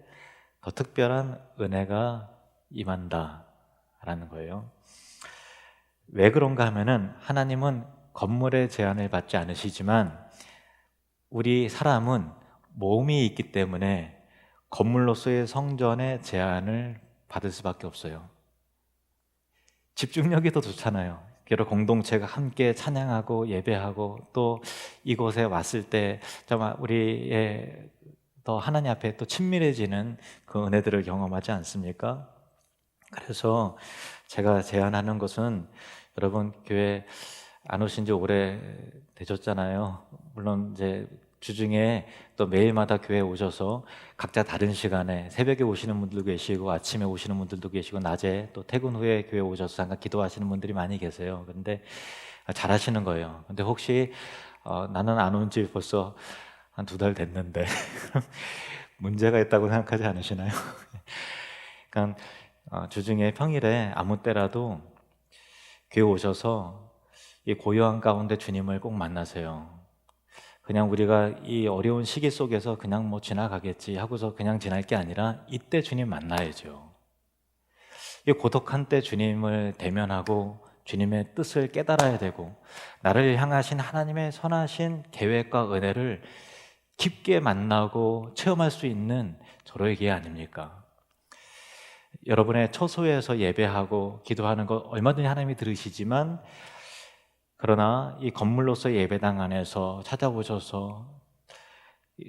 더 특별한 은혜가 임한다라는 거예요. 왜 그런가 하면은, 하나님은 건물의 제한을 받지 않으시지만 우리 사람은 몸이 있기 때문에 건물로서의 성전의 제한을 받을 수밖에 없어요. 집중력이 더 좋잖아요. 여러 공동체가 함께 찬양하고 예배하고 또 이곳에 왔을 때 정말 우리의 더 하나님 앞에 또 친밀해지는 그 은혜들을 경험하지 않습니까? 그래서 제가 제안하는 것은, 여러분 교회 안 오신 지 오래 되셨잖아요. 물론 이제 주중에 또 매일마다 교회에 오셔서 각자 다른 시간에 새벽에 오시는 분들도 계시고 아침에 오시는 분들도 계시고 낮에 또 퇴근 후에 교회에 오셔서 잠깐 기도하시는 분들이 많이 계세요. 근데 잘하시는 거예요. 근데 혹시 나는 안 온 지 벌써 한 2달 됐는데 문제가 있다고 생각하지 않으시나요? 그러니까 주중에 평일에 아무 때라도 교회 오셔서 이 고요한 가운데 주님을 꼭 만나세요. 그냥 우리가 이 어려운 시기 속에서 그냥 뭐 지나가겠지 하고서 그냥 지날 게 아니라 이때 주님 만나야죠. 이 고독한 때 주님을 대면하고 주님의 뜻을 깨달아야 되고 나를 향하신 하나님의 선하신 계획과 은혜를 깊게 만나고 체험할 수 있는 저로의 기회 아닙니까? 여러분의 처소에서 예배하고 기도하는 것 얼마든지 하나님이 들으시지만 그러나 이 건물로서의 예배당 안에서 찾아오셔서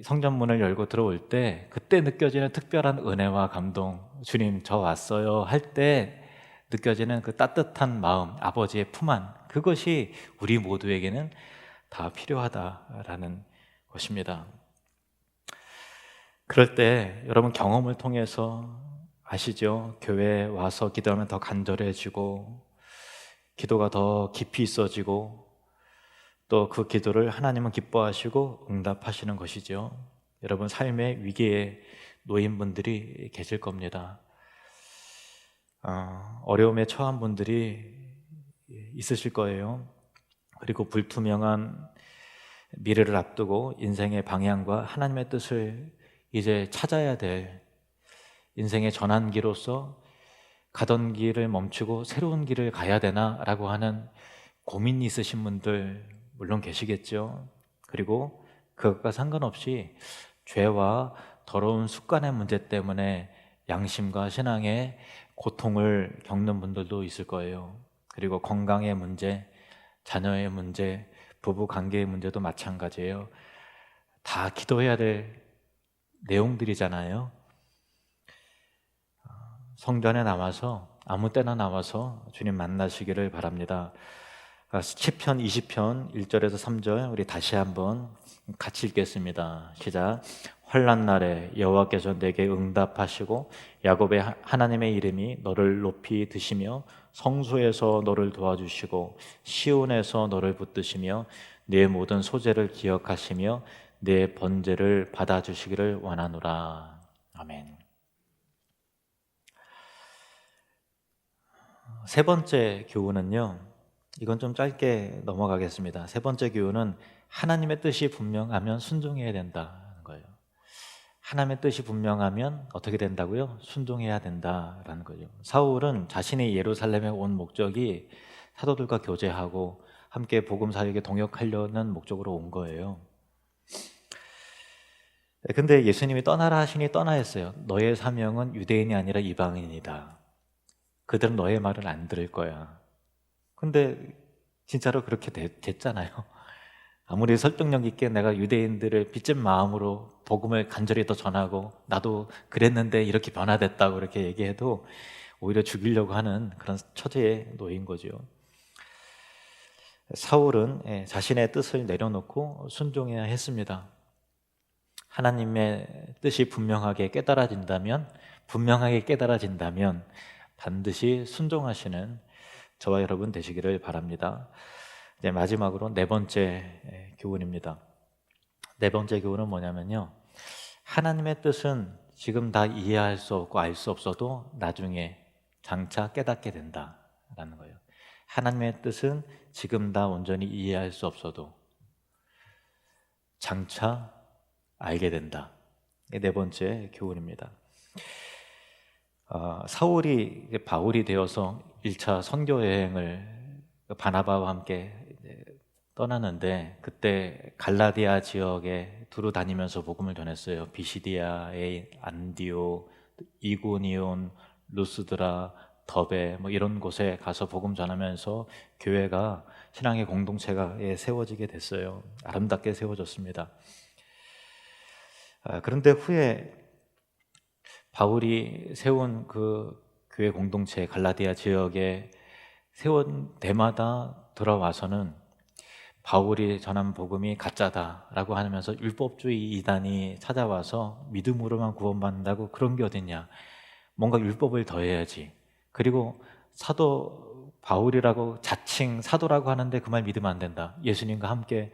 성전문을 열고 들어올 때 그때 느껴지는 특별한 은혜와 감동, 주님 저 왔어요 할 때 느껴지는 그 따뜻한 마음, 아버지의 품 안, 그것이 우리 모두에게는 다 필요하다라는 것입니다. 그럴 때 여러분 경험을 통해서 아시죠? 교회에 와서 기도하면 더 간절해지고 기도가 더 깊이 있어지고 또 그 기도를 하나님은 기뻐하시고 응답하시는 것이죠. 여러분 삶의 위기에 놓인 분들이 계실 겁니다. 어려움에 처한 분들이 있으실 거예요. 그리고 불투명한 미래를 앞두고 인생의 방향과 하나님의 뜻을 이제 찾아야 될 인생의 전환기로서 가던 길을 멈추고 새로운 길을 가야 되나라고 하는 고민이 있으신 분들 물론 계시겠죠. 그리고 그것과 상관없이 죄와 더러운 습관의 문제 때문에 양심과 신앙의 고통을 겪는 분들도 있을 거예요. 그리고 건강의 문제, 자녀의 문제, 부부 관계의 문제도 마찬가지예요. 다 기도해야 될 내용들이잖아요. 성전에 나와서 아무 때나 나와서 주님 만나시기를 바랍니다. 시편 20편 1절에서 3절 우리 다시 한번 같이 읽겠습니다. 시작. 환난 날에 여호와께서 내게 응답하시고 야곱의 하나님의 이름이 너를 높이 드시며 성소에서 너를 도와주시고 시온에서 너를 붙드시며 네 모든 소재를 기억하시며 네 번제를 받아주시기를 원하노라. 아멘. 세 번째 교훈은요, 이건 좀 짧게 넘어가겠습니다. 세 번째 교훈은 하나님의 뜻이 분명하면 순종해야 된다는 거예요. 하나님의 뜻이 분명하면 어떻게 된다고요? 순종해야 된다라는 거죠. 사울은 자신이 예루살렘에 온 목적이 사도들과 교제하고 함께 복음 사역에 동역하려는 목적으로 온 거예요. 근데 예수님이 떠나라 하시니 떠나 했어요. 너의 사명은 유대인이 아니라 이방인이다. 그들은 너의 말을 안 들을 거야. 근데 진짜로 그렇게 됐잖아요. 아무리 설득력 있게 내가 유대인들을 빚진 마음으로 복음을 간절히 더 전하고 나도 그랬는데 이렇게 변화됐다고 이렇게 얘기해도 오히려 죽이려고 하는 그런 처지에 놓인 거죠. 사울은 자신의 뜻을 내려놓고 순종해야 했습니다. 하나님의 뜻이 분명하게 깨달아진다면 반드시 순종하시는 저와 여러분 되시기를 바랍니다. 이제 마지막으로 네 번째 교훈입니다. 네 번째 교훈은 뭐냐면요, 하나님의 뜻은 지금 다 이해할 수 없고 알 수 없어도 나중에 장차 깨닫게 된다라는 거예요. 하나님의 뜻은 지금 다 온전히 이해할 수 없어도 장차 알게 된다. 네 번째 교훈입니다. 사울이 바울이 되어서 1차 선교 여행을 바나바와 함께 떠나는데 그때 갈라디아 지역에 두루 다니면서 복음을 전했어요. 비시디아의 안디오, 이고니온, 루스드라, 더베 뭐 이런 곳에 가서 복음 전하면서 교회가 신앙의 공동체가 세워지게 됐어요. 아름답게 세워졌습니다. 그런데 후에 바울이 세운 그 교회 공동체 갈라디아 지역에 세운 데마다 들어와서는 바울이 전한 복음이 가짜다라고 하면서 율법주의 이단이 찾아와서 믿음으로만 구원받는다고 그런 게 어딨냐. 뭔가 율법을 더해야지. 그리고 사도 바울이라고 자칭 사도라고 하는데 그 말 믿으면 안 된다. 예수님과 함께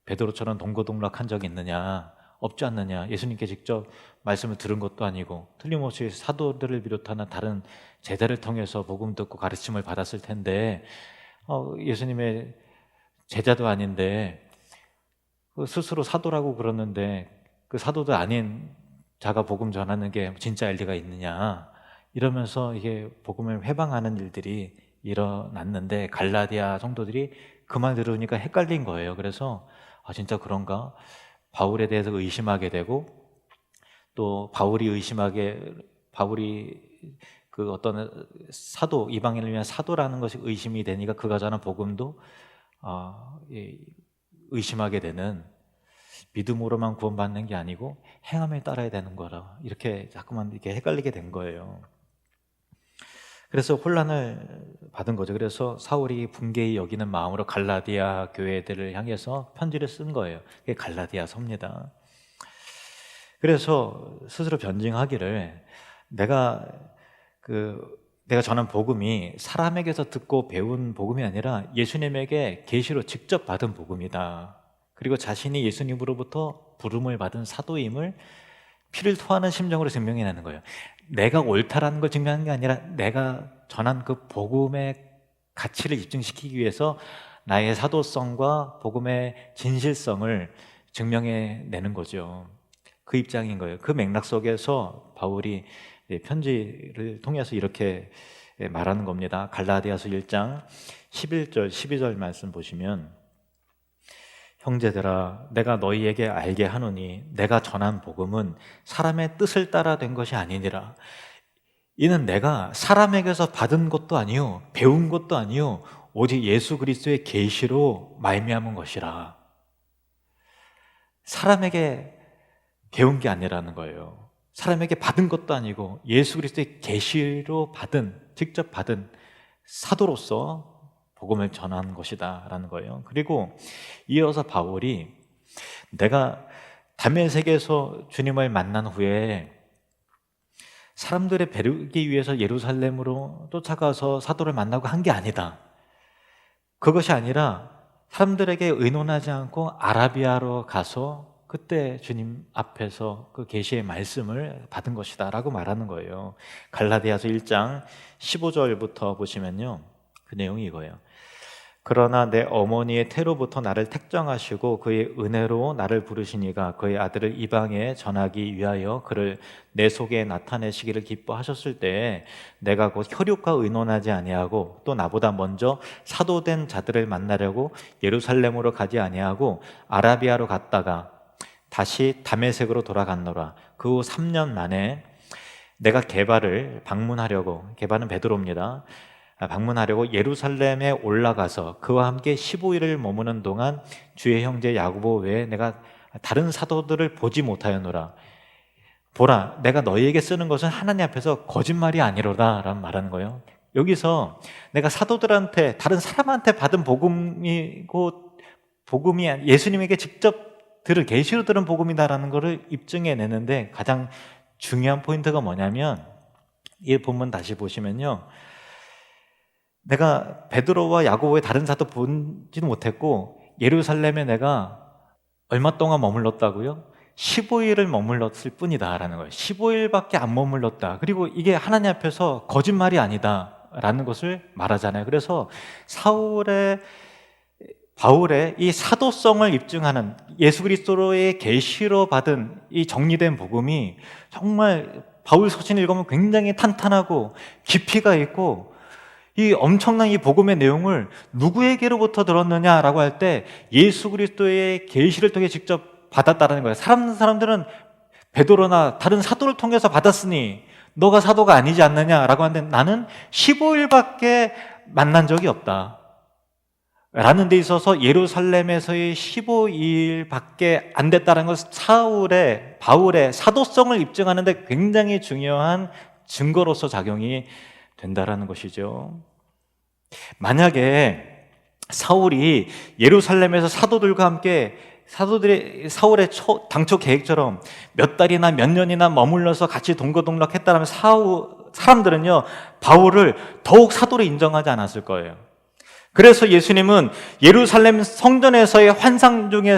베드로처럼 동거동락한 적이 있느냐? 없지 않느냐? 예수님께 직접 말씀을 들은 것도 아니고 틀림없이 사도들을 비롯하는 다른 제자를 통해서 복음 듣고 가르침을 받았을 텐데 예수님의 제자도 아닌데 스스로 사도라고 그러는데 그 사도도 아닌 자가 복음 전하는 게 진짜일 리가 있느냐 이러면서 이게 복음을 회방하는 일들이 일어났는데 갈라디아 성도들이 그 말 들으니까 헷갈린 거예요. 그래서 진짜 그런가? 바울에 대해서 의심하게 되고 또 바울이 그 어떤 사도, 이방인을 위한 사도라는 것이 의심이 되니까 그가 전한 복음도 의심하게 되는, 믿음으로만 구원받는 게 아니고 행함을 따라야 되는 거라, 이렇게 자꾸만 이렇게 헷갈리게 된 거예요. 그래서 혼란을 받은 거죠. 그래서 사울이 분개히 여기는 마음으로 갈라디아 교회들을 향해서 편지를 쓴 거예요. 그게 갈라디아서입니다. 그래서 스스로 변증하기를 내가 전한 복음이 사람에게서 듣고 배운 복음이 아니라 예수님에게 계시로 직접 받은 복음이다. 그리고 자신이 예수님으로부터 부름을 받은 사도임을 피를 토하는 심정으로 증명해내는 거예요. 내가 옳다라는 걸 증명하는 게 아니라 내가 전한 그 복음의 가치를 입증시키기 위해서 나의 사도성과 복음의 진실성을 증명해내는 거죠. 그 입장인 거예요. 그 맥락 속에서 바울이 편지를 통해서 이렇게 말하는 겁니다. 갈라디아서 1장 11절 12절 말씀 보시면, 형제들아 내가 너희에게 알게 하노니 내가 전한 복음은 사람의 뜻을 따라 된 것이 아니니라. 이는 내가 사람에게서 받은 것도 아니요 배운 것도 아니요 오직 예수 그리스도의 계시로 말미암은 것이라. 사람에게 배운 게 아니라는 거예요. 사람에게 받은 것도 아니고 예수 그리스도의 계시로 직접 받은 사도로서 복음을 전한 것이다 라는 거예요. 그리고 이어서 바울이 내가 다메섹에서 주님을 만난 후에 사람들의 배르기 위해서 예루살렘으로 쫓아가서 사도를 만나고 한 게 아니다. 그것이 아니라 사람들에게 의논하지 않고 아라비아로 가서 그때 주님 앞에서 그 계시의 말씀을 받은 것이다 라고 말하는 거예요. 갈라디아서 1장 15절부터 보시면요, 그 내용이 이거예요. 그러나 내 어머니의 태로부터 나를 택정하시고 그의 은혜로 나를 부르시니가 그의 아들을 이방에 전하기 위하여 그를 내 속에 나타내시기를 기뻐하셨을 때에 내가 곧 혈육과 의논하지 아니하고 또 나보다 먼저 사도된 자들을 만나려고 예루살렘으로 가지 아니하고 아라비아로 갔다가 다시 다메섹으로 돌아갔노라. 그 후 3년 만에 내가 게바를 방문하려고, 게바는 베드로입니다, 방문하려고 예루살렘에 올라가서 그와 함께 15일을 머무는 동안 주의 형제 야고보 외에 내가 다른 사도들을 보지 못하였노라. 보라, 내가 너희에게 쓰는 것은 하나님 앞에서 거짓말이 아니로다 라는 말하는 거예요. 여기서 내가 사도들한테, 다른 사람한테 받은 복음이고 복음이 예수님에게 직접 계시로 들은 복음이다라는 것을 입증해내는데 가장 중요한 포인트가 뭐냐면, 이 본문 다시 보시면요, 내가 베드로와 야고보의 다른 사도 본지도 못했고 예루살렘에 내가 얼마 동안 머물렀다고요? 15일을 머물렀을 뿐이다 라는 거예요. 15일밖에 안 머물렀다. 그리고 이게 하나님 앞에서 거짓말이 아니다 라는 것을 말하잖아요. 그래서 바울의 이 사도성을 입증하는, 예수 그리스도의 계시로 받은 이 정리된 복음이 정말 바울 서신을 읽으면 굉장히 탄탄하고 깊이가 있고, 이 엄청난 이 복음의 내용을 누구에게로부터 들었느냐라고 할 때 예수 그리스도의 계시를 통해 직접 받았다는 거예요. 사람들은 베드로나 다른 사도를 통해서 받았으니 너가 사도가 아니지 않느냐라고 하는데, 나는 15일밖에 만난 적이 없다 라는 데 있어서 예루살렘에서의 15일밖에 안 됐다는 것은 바울의 사도성을 입증하는 데 굉장히 중요한 증거로서 작용이 된다라는 것이죠. 만약에 사울이 예루살렘에서 사도들과 함께 사울의 당초 계획처럼 몇 달이나 몇 년이나 머물러서 같이 동거동락했다면 사람들은요 바울을 더욱 사도로 인정하지 않았을 거예요. 그래서 예수님은 예루살렘 성전에서의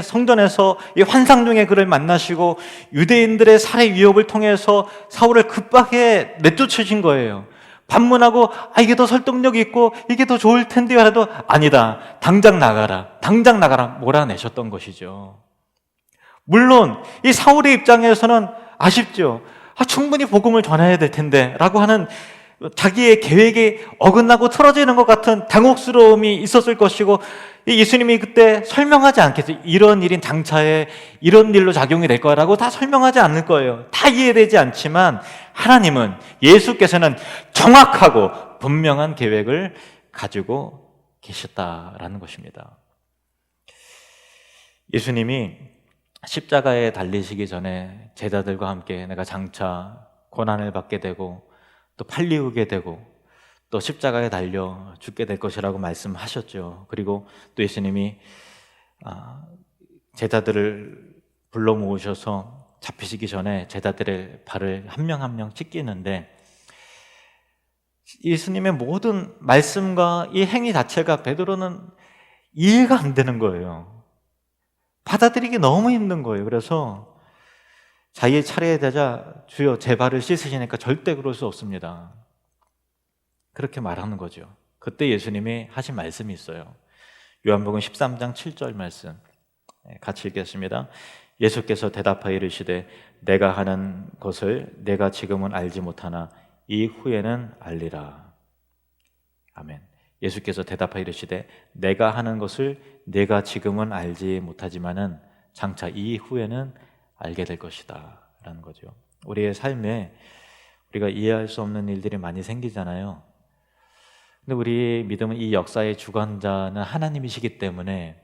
성전에서 이 환상 중에 그를 만나시고 유대인들의 살해 위협을 통해서 사울을 급하게 내쫓으신 거예요. 반문하고 이게 더 설득력 있고 이게 더 좋을 텐데요 해도 아니다, 당장 나가라 몰아내셨던 것이죠. 물론 이 사울의 입장에서는 아쉽죠. 충분히 복음을 전해야 될 텐데 라고 하는 자기의 계획이 어긋나고 틀어지는 것 같은 당혹스러움이 있었을 것이고, 예수님이 그때 설명하지 않겠어요. 이런 일인 장차에 이런 일로 작용이 될 거라고 다 설명하지 않을 거예요. 다 이해되지 않지만 하나님은, 예수께서는 정확하고 분명한 계획을 가지고 계셨다라는 것입니다. 예수님이 십자가에 달리시기 전에 제자들과 함께 내가 장차 고난을 받게 되고 또 팔리우게 되고 또 십자가에 달려 죽게 될 것이라고 말씀하셨죠. 그리고 또 예수님이 제자들을 불러 모으셔서 잡히시기 전에 제자들의 발을 한 명 한 명 찢기는데, 예수님의 모든 말씀과 이 행위 자체가 베드로는 이해가 안 되는 거예요. 받아들이기 너무 힘든 거예요. 그래서 자기의 차례에 되자 주여 제 발을 씻으시니까 절대 그럴 수 없습니다, 그렇게 말하는 거죠. 그때 예수님이 하신 말씀이 있어요. 요한복음 13장 7절 말씀 같이 읽겠습니다. 예수께서 대답하여 이르시되 내가 하는 것을 내가 지금은 알지 못하나 이후에는 알리라. 아멘. 예수께서 대답하여 이르시되 내가 하는 것을 내가 지금은 알지 못하지만은 장차 이후에는 알게 될 것이다 라는 거죠. 우리의 삶에 우리가 이해할 수 없는 일들이 많이 생기잖아요. 근데 우리 믿음은 이 역사의 주관자는 하나님이시기 때문에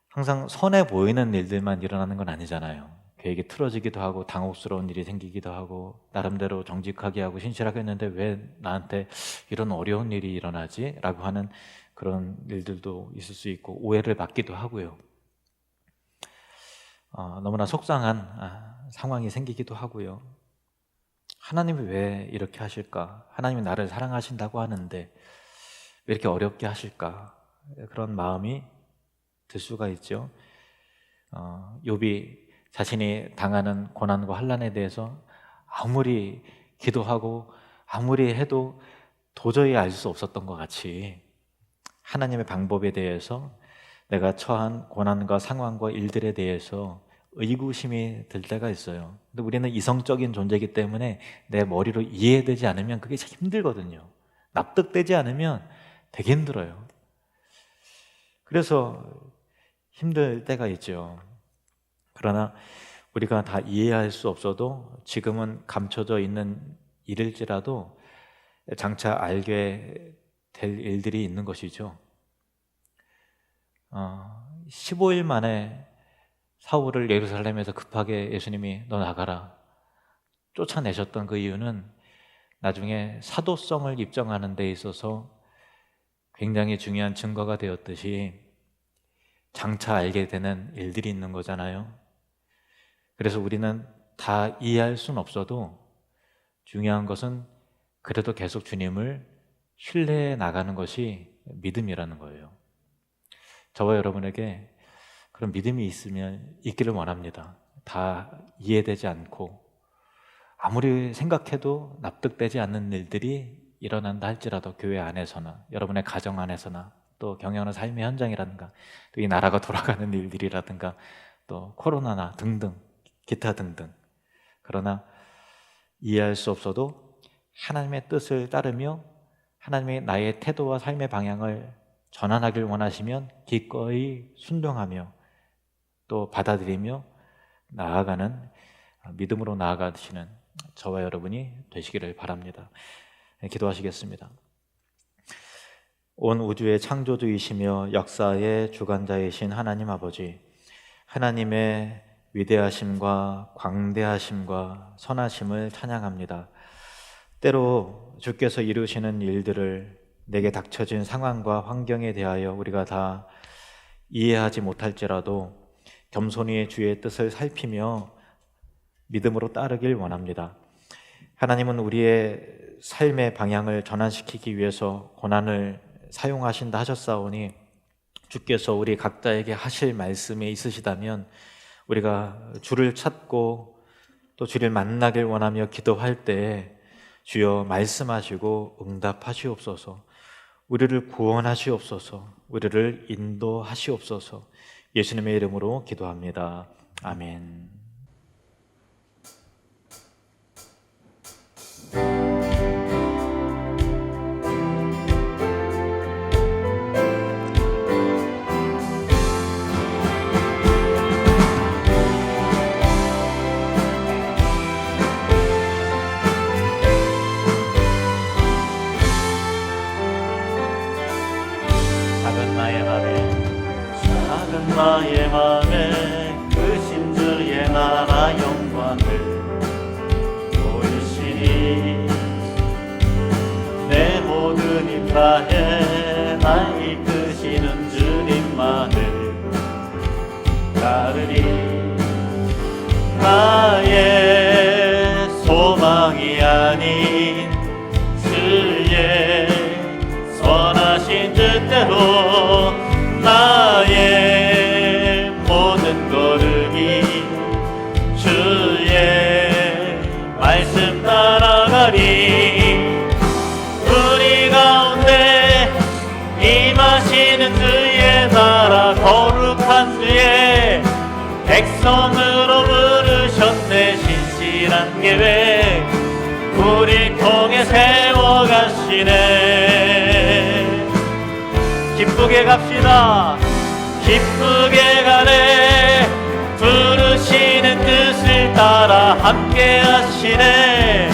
항상 선해 보이는 일들만 일어나는 건 아니잖아요. 계획이 틀어지기도 하고 당혹스러운 일이 생기기도 하고 나름대로 정직하게 하고 신실하게 했는데 왜 나한테 이런 어려운 일이 일어나지? 라고 하는 그런 일들도 있을 수 있고 오해를 받기도 하고요. 너무나 속상한 상황이 생기기도 하고요. 하나님이 왜 이렇게 하실까? 하나님이 나를 사랑하신다고 하는데 왜 이렇게 어렵게 하실까? 그런 마음이 들 수가 있죠. 욥이 자신이 당하는 고난과 환난에 대해서 아무리 기도하고 아무리 해도 도저히 알 수 없었던 것 같이 하나님의 방법에 대해서, 내가 처한 고난과 상황과 일들에 대해서 의구심이 들 때가 있어요. 근데 우리는 이성적인 존재이기 때문에 내 머리로 이해되지 않으면 그게 참 힘들거든요. 납득되지 않으면 되게 힘들어요. 그래서 힘들 때가 있죠. 그러나 우리가 다 이해할 수 없어도 지금은 감춰져 있는 일일지라도 장차 알게 될 일들이 있는 것이죠. 15일 만에 사울을 예루살렘에서 급하게 예수님이 너 나가라 쫓아내셨던 그 이유는 나중에 사도성을 입증하는 데 있어서 굉장히 중요한 증거가 되었듯이 장차 알게 되는 일들이 있는 거잖아요. 그래서 우리는 다 이해할 수는 없어도 중요한 것은 그래도 계속 주님을 신뢰해 나가는 것이 믿음이라는 거예요. 저와 여러분에게 그런 믿음이 있기를 원합니다. 다 이해되지 않고 아무리 생각해도 납득되지 않는 일들이 일어난다 할지라도 교회 안에서나 여러분의 가정 안에서나 또 경영하는 삶의 현장이라든가 또 이 나라가 돌아가는 일들이라든가 또 코로나나 등등 기타 등등, 그러나 이해할 수 없어도 하나님의 뜻을 따르며 하나님의 나의 태도와 삶의 방향을 전환하길 원하시면 기꺼이 순종하며 또 받아들이며 나아가는 믿음으로 나아가시는 저와 여러분이 되시기를 바랍니다. 기도하시겠습니다. 온 우주의 창조주이시며 역사의 주관자이신 하나님 아버지, 하나님의 위대하심과 광대하심과 선하심을 찬양합니다. 때로 주께서 이루시는 일들을 내게 닥쳐진 상황과 환경에 대하여 우리가 다 이해하지 못할지라도 겸손히 주의 뜻을 살피며 믿음으로 따르길 원합니다. 하나님은 우리의 삶의 방향을 전환시키기 위해서 고난을 사용하신다 하셨사오니 주께서 우리 각자에게 하실 말씀이 있으시다면 우리가 주를 찾고 또 주를 만나길 원하며 기도할 때에 주여 말씀하시고 응답하시옵소서, 우리를 구원하시옵소서, 우리를 인도하시옵소서. 예수님의 이름으로 기도합니다. 아멘. 나의 맘에 크신 주의 나라 영광을 보이시니 내 모든 힘 다해 날 이끄시는 주님만을 따르리. 나의 소망이 아닌 주의 선하신 뜻대로 나의 모든 걸음이 주의 말씀 따라가리. 우리 가운데 임하시는 주의 나라 거룩한 주의 백성으로 부르셨네. 신실한 계획 우릴 통해 세워가시네. 기쁘게 갑시다. 기쁘게 가네. 부르시는 뜻을 따라 함께 하시네.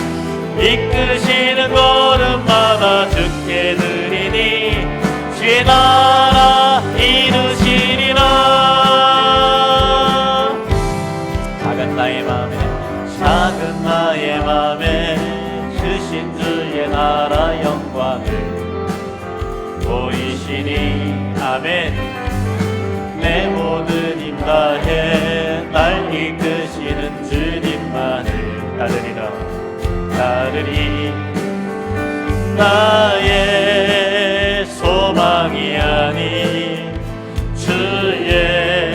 이끄시는 걸음마다 주께 드리니 주의 나라 이루시리라. 작은 나의 맘에 주신 주의 나라 영광을 보이시니 아멘. 내 모든 힘 다해 날 이끄시는 주님만을 따르리. 나의 소망이 아닌 주의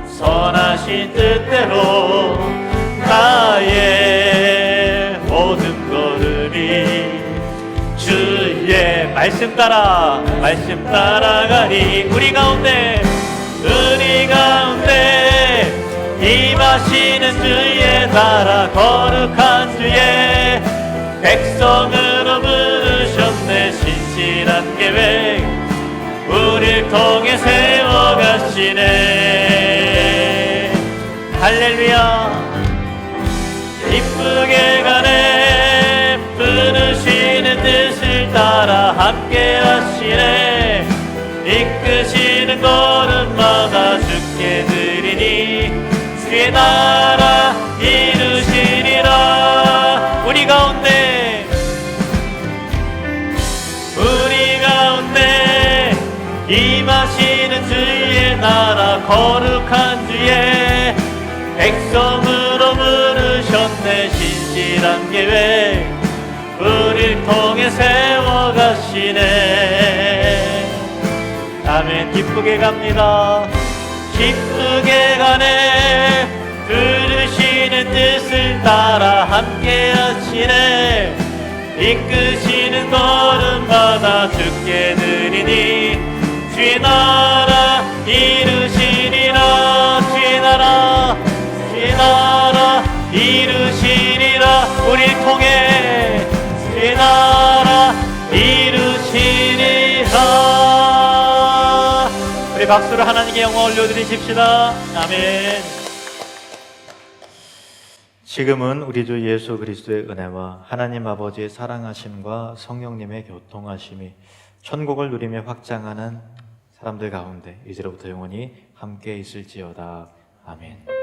선하신 뜻대로 나의 모든 걸음이 주의 말씀 따라가리. 우리 가운데 임하시는 주의 나라 거룩한 주의 백성으로 부르셨네. 신실한 계획 우릴 통해 세워가시네. 할렐루야. 기쁘게 가네. 부르시는 뜻을 따라 함께 하시네. 이끄시는 걸음마다 주께 드리니 주의 나라 이루시리라. 우리 가운데 임하시는 주의 나라 거룩한 주의 백성으로 부르셨네. 신실한 계획 우릴 통해 세워가시네. 아멘. 기쁘게 갑니다. 기쁘게 가네. 부르시는 뜻을 따라 함께 하시네. 이끄시는 걸음마다 주께 드리니 주의 나라 이루시리라. 주의 나라 이루시리라. 우리 통해 주의 나라 이루시리라. 우리 박수로 하나님께 영광 올려드리십시다. 아멘. 지금은 우리 주 예수 그리스도의 은혜와 하나님 아버지의 사랑하심과 성령님의 교통하심이 천국을 누리며 확장하는 사람들 가운데 이제로부터 영원히 함께 있을지어다. 아멘.